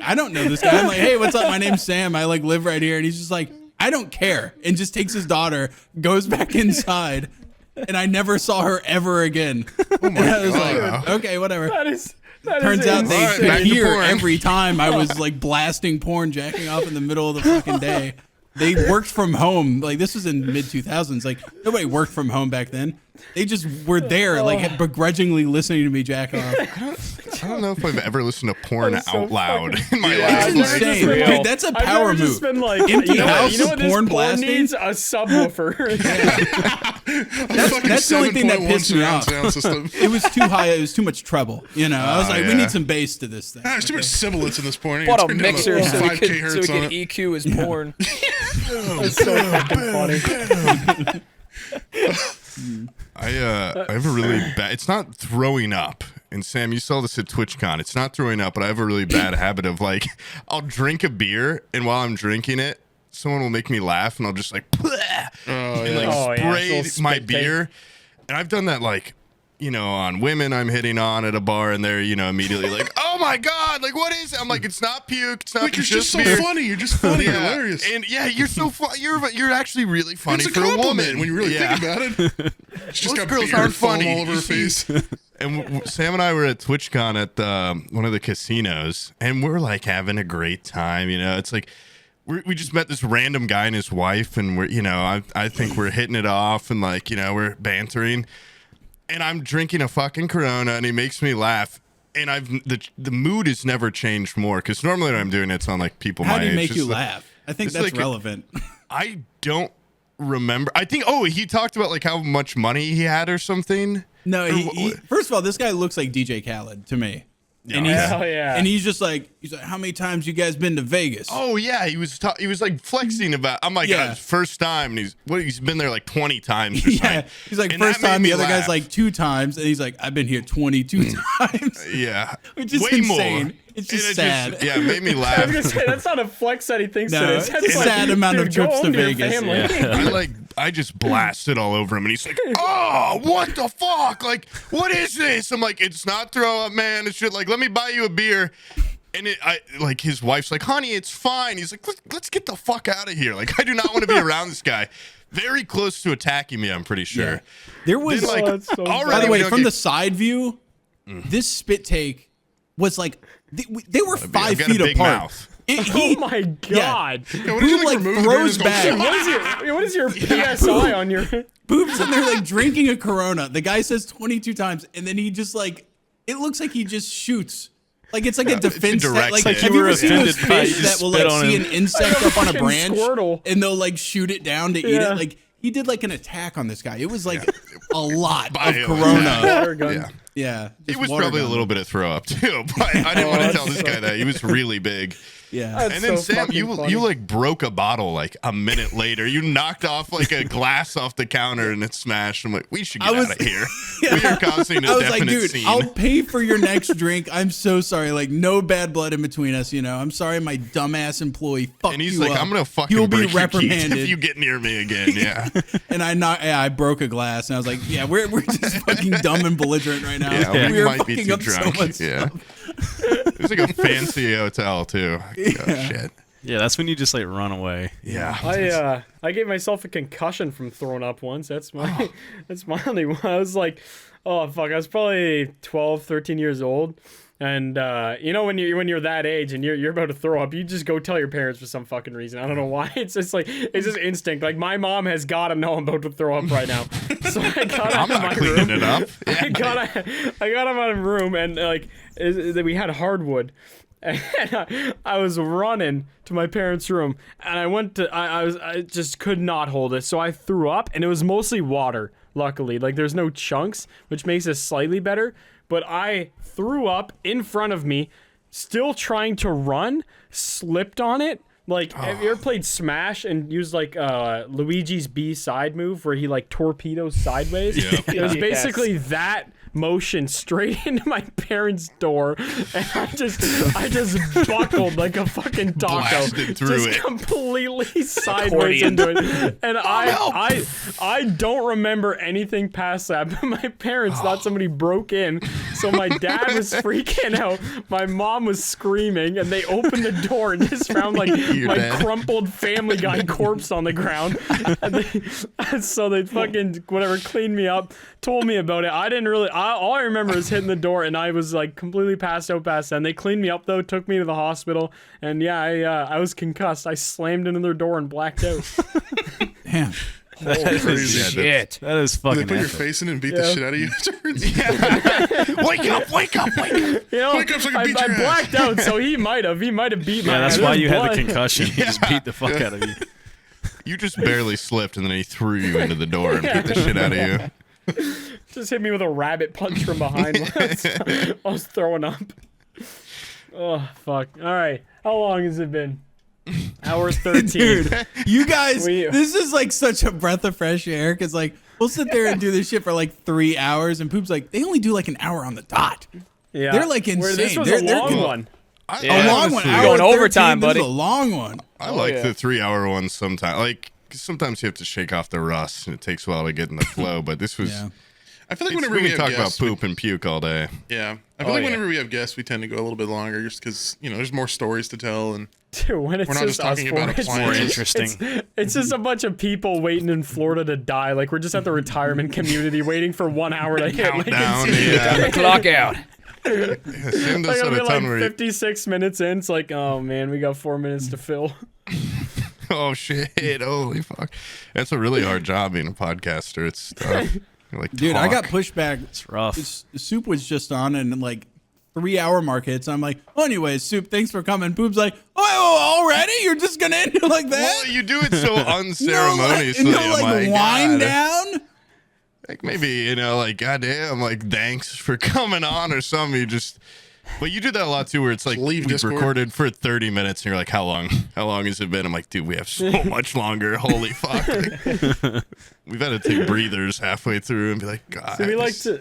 I don't know this guy. I'm like, "Hey, what's up? My name's Sam. I like live right here." And he's just like, "I don't care." And just takes his daughter, goes back inside. And I never saw her ever again. And I was like, okay, whatever. Turns out they could hear every time I was like blasting porn, jacking off in the middle of the fucking day. They worked from home. Like, this was in mid 2000s. Like, nobody worked from home back then. They just were there, like begrudgingly listening to me jack off. I don't know if I've ever listened to porn out loud in my It's life. insane, dude. That's a power move. Been like, empty house, you know what this porn blasting needs? A subwoofer. That's the only thing that pissed me off. Sound system. It was too high. It was too much treble. You know, I was like, we need some bass to this thing. There's too much sibilance in this porn. Bought a Turn down mixer the so we 5K could hertz on it. EQ his porn. It's so fucking funny. I have a really bad. It's not throwing up. And Sam, you saw this at TwitchCon. It's not throwing up, but I have a really bad habit of like, I'll drink a beer, and while I'm drinking it, someone will make me laugh, and I'll just like, spray my beer. And I've done that like, you know, on women I'm hitting on at a bar, and they're, you know, immediately like, "Oh my God, God, like, what is it? I'm like, it's not puke. It's not Like, you're just so beer. funny. You're just funny. You're Yeah. hilarious. And yeah, you're so funny. You're actually really funny It's a for a compliment woman when you really think about it. She's Most got girls beard aren't foam funny. all over her face. And Sam and I were at TwitchCon at one of the casinos, and we're like having a great time. You know, it's like we just met this random guy and his wife, and we're, you know, I think we're hitting it off, and like, you know, we're bantering, and I'm drinking a fucking Corona, and he makes me laugh. And the mood has never changed more, because normally when I'm doing it, it's on like people How my do you age. make It's you like- laugh? I think it's that's like relevant. I don't remember. I think he talked about like how much money he had or something. No, first of all, this guy looks like DJ Khaled to me. And Okay. Hell yeah. And he's like, how many times you guys been to Vegas? Oh yeah, he was like flexing about. I'm like, Yeah. "God, first time, and he's been there like 20 times. Or yeah. something. He's like, And first that made time, me the other guy's laugh. like 2 times, and he's like, I've been here 22 times. Yeah, Which is way insane. more. It's just And sad. yeah, it made me I was laugh. gonna say that's not a flex that he thinks No, it is. it's That's a like, sad amount of dude, trips go to home your Vegas. family. I just blasted all over him, and he's like, "Oh, what the fuck? Like, what is this?" I'm like, "It's not throw up, man. It's shit. Like, let me buy you a beer." And like his wife's like, "Honey, it's fine." He's like, "Let's get the fuck out of here. Like, I do not want to be around this guy." Very close to attacking me, I'm pretty sure. Yeah. There was, Then, like, Oh, that's so already by the we way, don't from get- the side view, this spit take was like, they were 5 I've got a feet big apart. mouth. Oh my god. Yeah, what did you, Who like, like remove the beard and throws just go, back? What is your PSI on your Boob's in there like drinking a Corona. The guy says 22 times, and then he just like, it looks like he just shoots. Like it's like a it's a defense. direct Like, hit. have you You were ever seen those offended by it, fish you just that will spit like on see him. an insect up on a fucking branch Squirtle. and they'll like shoot it down to eat Yeah. it? Like he did like an attack on this guy. It was like a lot Bio of attack. Corona. water gun? Yeah. Yeah, It just was water probably a gun. little bit of throw up too, but I didn't want to tell this guy that. He was really big. Yeah. That's And then so Sam, fucking you funny. like broke a bottle like a minute later. You knocked off like a glass off the counter and it smashed. I'm like, we should get I was- out of here. Yeah. We are causing a I was definite like, dude, scene. I'll pay for your next drink. I'm so sorry. Like, no bad blood in between us, you know. I'm sorry my dumbass employee fucked and he's you like, up. I'm gonna fucking You'll be break your teeth reprimanded. if you get near me again. Yeah, And I broke a glass, and I was like, yeah, we're just fucking dumb and belligerent right now. yeah, we are might be fucking too up drunk. so much Yeah, stuff. it was like a fancy hotel too. Oh shit. Yeah, that's when you just like run away. Yeah. I gave myself a concussion from throwing up once. That's my Oh. that's my only one. I was like, oh fuck, I was probably 12, 13 years old. And you know when you're that age and you're about to throw up, you just go tell your parents for some fucking reason. I don't know why. It's just like it's just instinct. Like my mom has got to know I'm about to throw up right now. So I got out I'm of not my cleaning room. it up. I got him out of the room and like we had hardwood. And I was running to my parents' room, and I went to. I just could not hold it, so I threw up, and it was mostly water. Luckily, like there's no chunks, which makes it slightly better. But I threw up in front of me, still trying to run, slipped on it. Like, have you ever played Smash and used like Luigi's B side move where he like torpedoes sideways? Yeah. It was basically that motion straight into my parents' door, and I just buckled like a fucking taco, Blasted through just it. completely sideways Accordion. into it. And I don't remember anything past that. But my parents thought somebody broke in, so my dad was freaking out. My mom was screaming, and they opened the door and just found like my dead. crumpled Family Guy corpse on the ground. And so they fucking whatever cleaned me up, told me about it. I didn't really. All I remember is hitting the door, and I was like completely passed out past then. They cleaned me up though, took me to the hospital, and yeah, I was concussed. I slammed into their door and blacked out. Damn. Crazy. Shit. That is They fucking put your epic. face in it and beat the shit out of you afterwards. Wake up! Wake up! Wake up! You know, Wake up so I can beat I your ass. blacked out, so he might have beat my Yeah, that's ass. why There's you had the blood. concussion. He just beat the fuck out of you. You just barely slipped, and then he threw you into the door and beat the shit out of you. Just hit me with a rabbit punch from behind while I was throwing up. Oh, fuck. All right. How long has it been? Hour 13. Dude, you guys, We- this is like such a breath of fresh air because like we'll sit there and do this shit for like 3 hours, and Poop's like they only do like an hour on the dot. Yeah. They're, like, Where this insane. was They're- a they're long con- one. I, Yeah. I A long honestly- one, You're hour going 13, overtime, this is buddy. a long one. I like yeah. the 3 hour ones sometimes. Like, 'cause sometimes you have to shake off the rust, and it takes a while to get in the flow. But this was. Yeah. I feel like We whenever we can have talk about guests, poop and puke all day. yeah, I feel like whenever we have guests, we tend to go a little bit longer just because, there's more stories to tell. And Dude, when it's we're not just talking about it's More appliances. interesting. It's just a bunch of people waiting in Florida to die. Like, we're just at the retirement community waiting for 1 hour to hit. Countdown, Time to clock out. Send Like, us I'll on be a like ton where 56 minutes in. It's like, oh, man, we got 4 minutes to fill. oh shit, holy fuck. That's a really hard job being a podcaster. It's tough. Like, Dude, I got talk. pushed back. It's rough. Soup was just on, and like 3-hour mark hits. I'm like, oh, anyways, Soup, thanks for coming. Poop's like, oh, already? You're just gonna end it like that? Well, you do it so unceremoniously. No, I'm like like, wind God. down. Like maybe, like, goddamn, like, thanks for coming on or something. You just, but you do that a lot too, where it's like, Leave we've Discord. recorded for 30 minutes and you're like, how long has it been? I'm like, dude, we have so much longer. Holy fuck. Like, we've had to take breathers halfway through and be like, God. So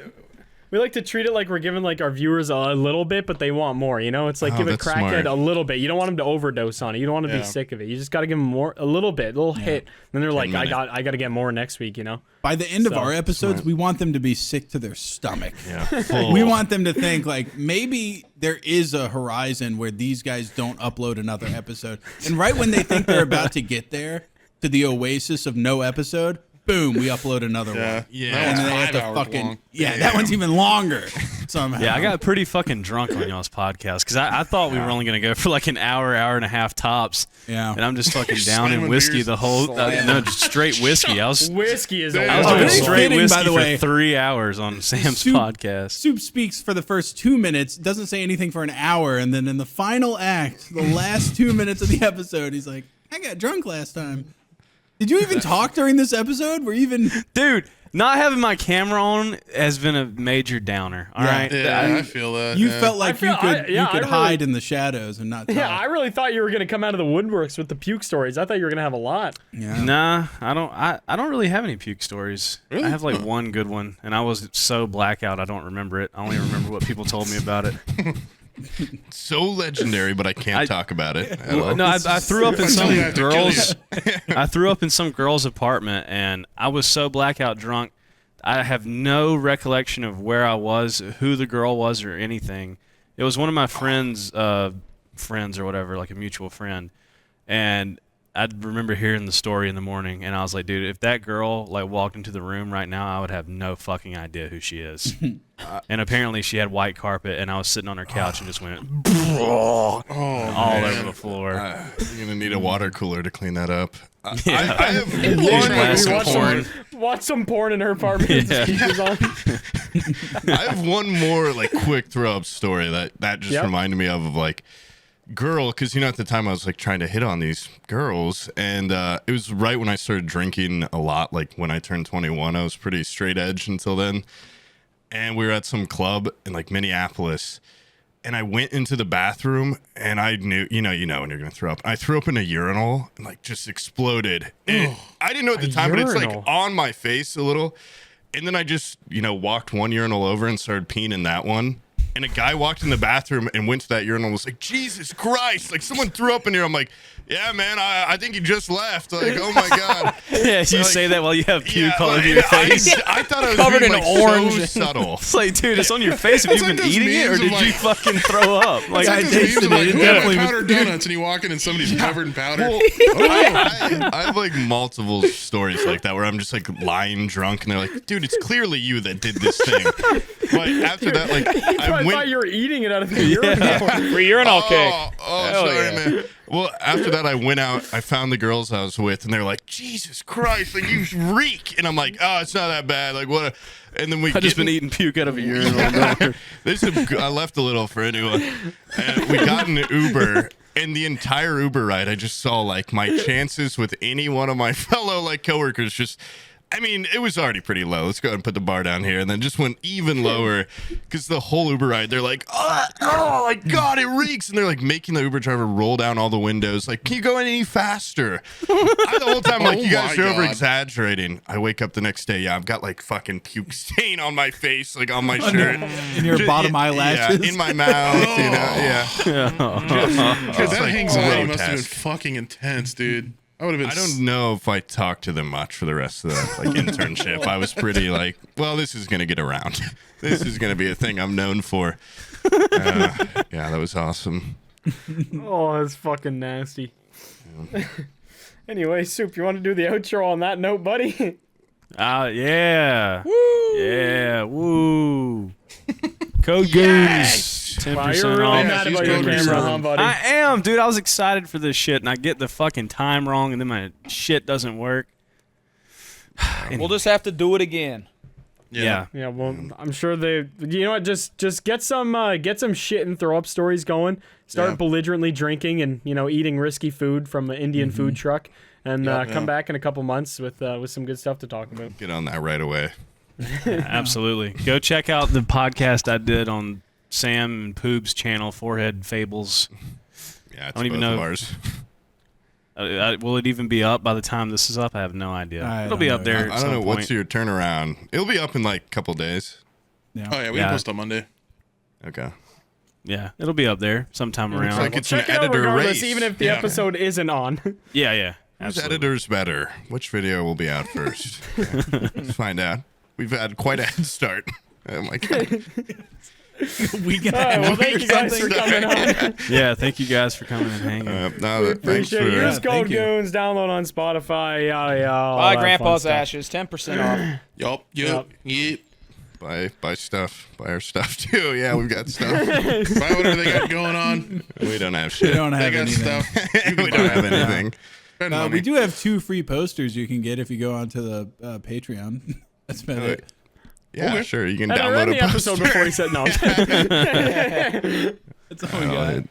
we like to treat it like we're giving like our viewers a little bit, but they want more. It's like Oh, give a that's crackhead smart. a little bit. You don't want them to overdose on it. You don't want to be Yeah. sick of it. You just got to give them a little bit, a little hit. Then they're like, minutes. I got to get more next week. By the end of So, our episodes, we want them to be sick to their stomach. Yeah, full. We want them to think like maybe there is a horizon where these guys don't upload another episode. And right when they think they're about to get there to the oasis of no episode, boom, we upload another one. Yeah. That And one's then they have 5 to hours fucking long. that one's even longer somehow. Yeah, I got pretty fucking drunk on y'all's podcast because I thought we were only going to go for like an hour and a half tops. Yeah. And I'm just fucking down in slamming whiskey beers. the whole no, just straight whiskey. I was Whiskey is a Damn. I was lot. doing very straight fitting, whiskey by the way. for 3 hours on Sam's Soup- podcast. Soup speaks for the first 2 minutes, doesn't say anything for an hour, and then in the final act, the last 2 minutes of the episode, he's like, I got drunk last time. Did you even talk during this episode? Were you even... Dude, not having my camera on has been a major downer. All right. Yeah, I feel that. You yeah. felt like feel- you could, I- yeah, you could I really- hide in the shadows and not talk. Yeah, I really thought you were gonna come out of the woodworks with the puke stories. I thought you were gonna have a lot. Yeah. Nah, I don't. I don't really have any puke stories. Really? I have like one good one, and I was so blackout I don't remember it. I only remember what people told me about it. So legendary, but I can't talk about it. Hello? No, I threw up in I tell some you, I have to kill girls. I threw up in some girl's apartment, and I was so blackout drunk. I have no recollection of where I was, who the girl was, or anything. It was one of my friends' friends or whatever, like a mutual friend, and I remember hearing the story in the morning, and I was like, dude, if that girl like walked into the room right now, I would have no fucking idea who she is. And apparently she had white carpet, and I was sitting on her couch and just went all over the floor. You're gonna need a water cooler to clean that up. I have glass one. of porn. Watch some porn in her apartment. Yeah. Speakers on. I have one more like quick throw up story that just Yep. reminded me of like girl, because at the time I was like trying to hit on these girls, and it was right when I started drinking a lot. Like when I turned 21, I was pretty straight edge until then, and we were at some club in like Minneapolis. And I went into the bathroom, and I knew, you know when you're gonna throw up. I threw up in a urinal and like just exploded. And I didn't know at the time, but it's like urinal. on my face a little. And then I just, walked one urinal over and started peeing in that one. And a guy walked in the bathroom and went to that urinal and was like, Jesus Christ, like someone threw up in here. I'm like, yeah, man, I think he just left. Like, oh my God. Yeah, you Like, say that while you have puke all over like, your face. I thought I was Covered being in like orange. so subtle. It's like, dude, it's on your face. Have you like been those eating it, or memes of, did you like- fucking throw up? Like, I Those tasted memes of, it. like, It oh, definitely was- powdered donuts, and you walk in and somebody's covered in powder. Well, I have like multiple stories like that where I'm just like lying drunk and they're like, dude, it's clearly you that did this thing. But after that, like I I thought went. you were eating it out of the urinal. Free urinal cake. Oh, sorry, man. Well, after that, I went out. I found the girls I was with, and they were like, "Jesus Christ, like you reek!" And I'm like, "Oh, it's not that bad. Like what?" And then we I just get been in- eating puke out of a urinal. I left a little for anyone. And we got in an Uber, and the entire Uber ride, I just saw like my chances with any one of my fellow like coworkers just. I mean, it was already pretty low. Let's go ahead and put the bar down here. And then just went even lower because the whole Uber ride, they're like, oh my God, it reeks. And they're like making the Uber driver roll down all the windows. Like, can you go any faster? I, the whole time, like, Oh you guys my are God. over exaggerating. I wake up the next day. Yeah, I've got like fucking puke stain on my face, like on my shirt. In your bottom eyelashes. Yeah, in my mouth, yeah. Dude, that like, anxiety must have been grotesque. fucking intense, dude. I would have been. I don't know if I talked to them much for the rest of the like internship. I was pretty like, well, this is gonna get around. This is gonna be a thing I'm known for. Yeah, that was awesome. Oh, that's fucking nasty. Anyway, Soup, you want to do the outro on that note, buddy? Yeah. Woo! Yeah, woo. Code Goons. 10% Wow, you're really off. mad Use about your code camera, Goons. huh, buddy? I am, dude. I was excited for this shit, and I get the fucking time wrong, and then my shit doesn't work. We'll just have to do it again. Yeah. Yeah, well, I'm sure they. You know what? Just get some shit and throw up stories going. Start Yeah. belligerently drinking and eating risky food from an Indian food truck, and come back in a couple months with some good stuff to talk about. Get on that right away. Absolutely. Go check out the podcast I did on Sam and Poob's channel, Forehead Fables. Yeah, it's don't even both know. of ours. Will it even be up by the time this is up? I have no idea. I It'll don't be know. up there. I at don't some know what's point. your turnaround. It'll be up in like a couple days. Yeah. Oh yeah, we Yeah. can post on Monday. Okay. Yeah, it'll be up there sometime around. like it's an Check it out editor regardless, race. even if the Yeah. episode isn't on. Yeah, yeah. Whose Absolutely. editor's better? Which video will be out first? Let's find out. We've had quite a head start. Oh my god. We got All right, well, thank you guys for coming on. Yeah, thank you guys for coming and hanging. Thanks Appreciate it. for Use code thank you. Goons. Download on Spotify. Yada yada. all Buy that Grandpa's fun stuff. ashes, 10% off. Yup. buy stuff. Buy our stuff too. Yeah, we've got stuff. Buy whatever they got going on. We don't have We shit. don't They have got anything. stuff. You can We buy don't have it. anything. Spend money. We do have 2 free posters you can get if you go onto the Patreon. That's about it. Yeah, Okay. sure. You can And I download ran a the episode poster. before he said no. That's all we Oh, got. dude.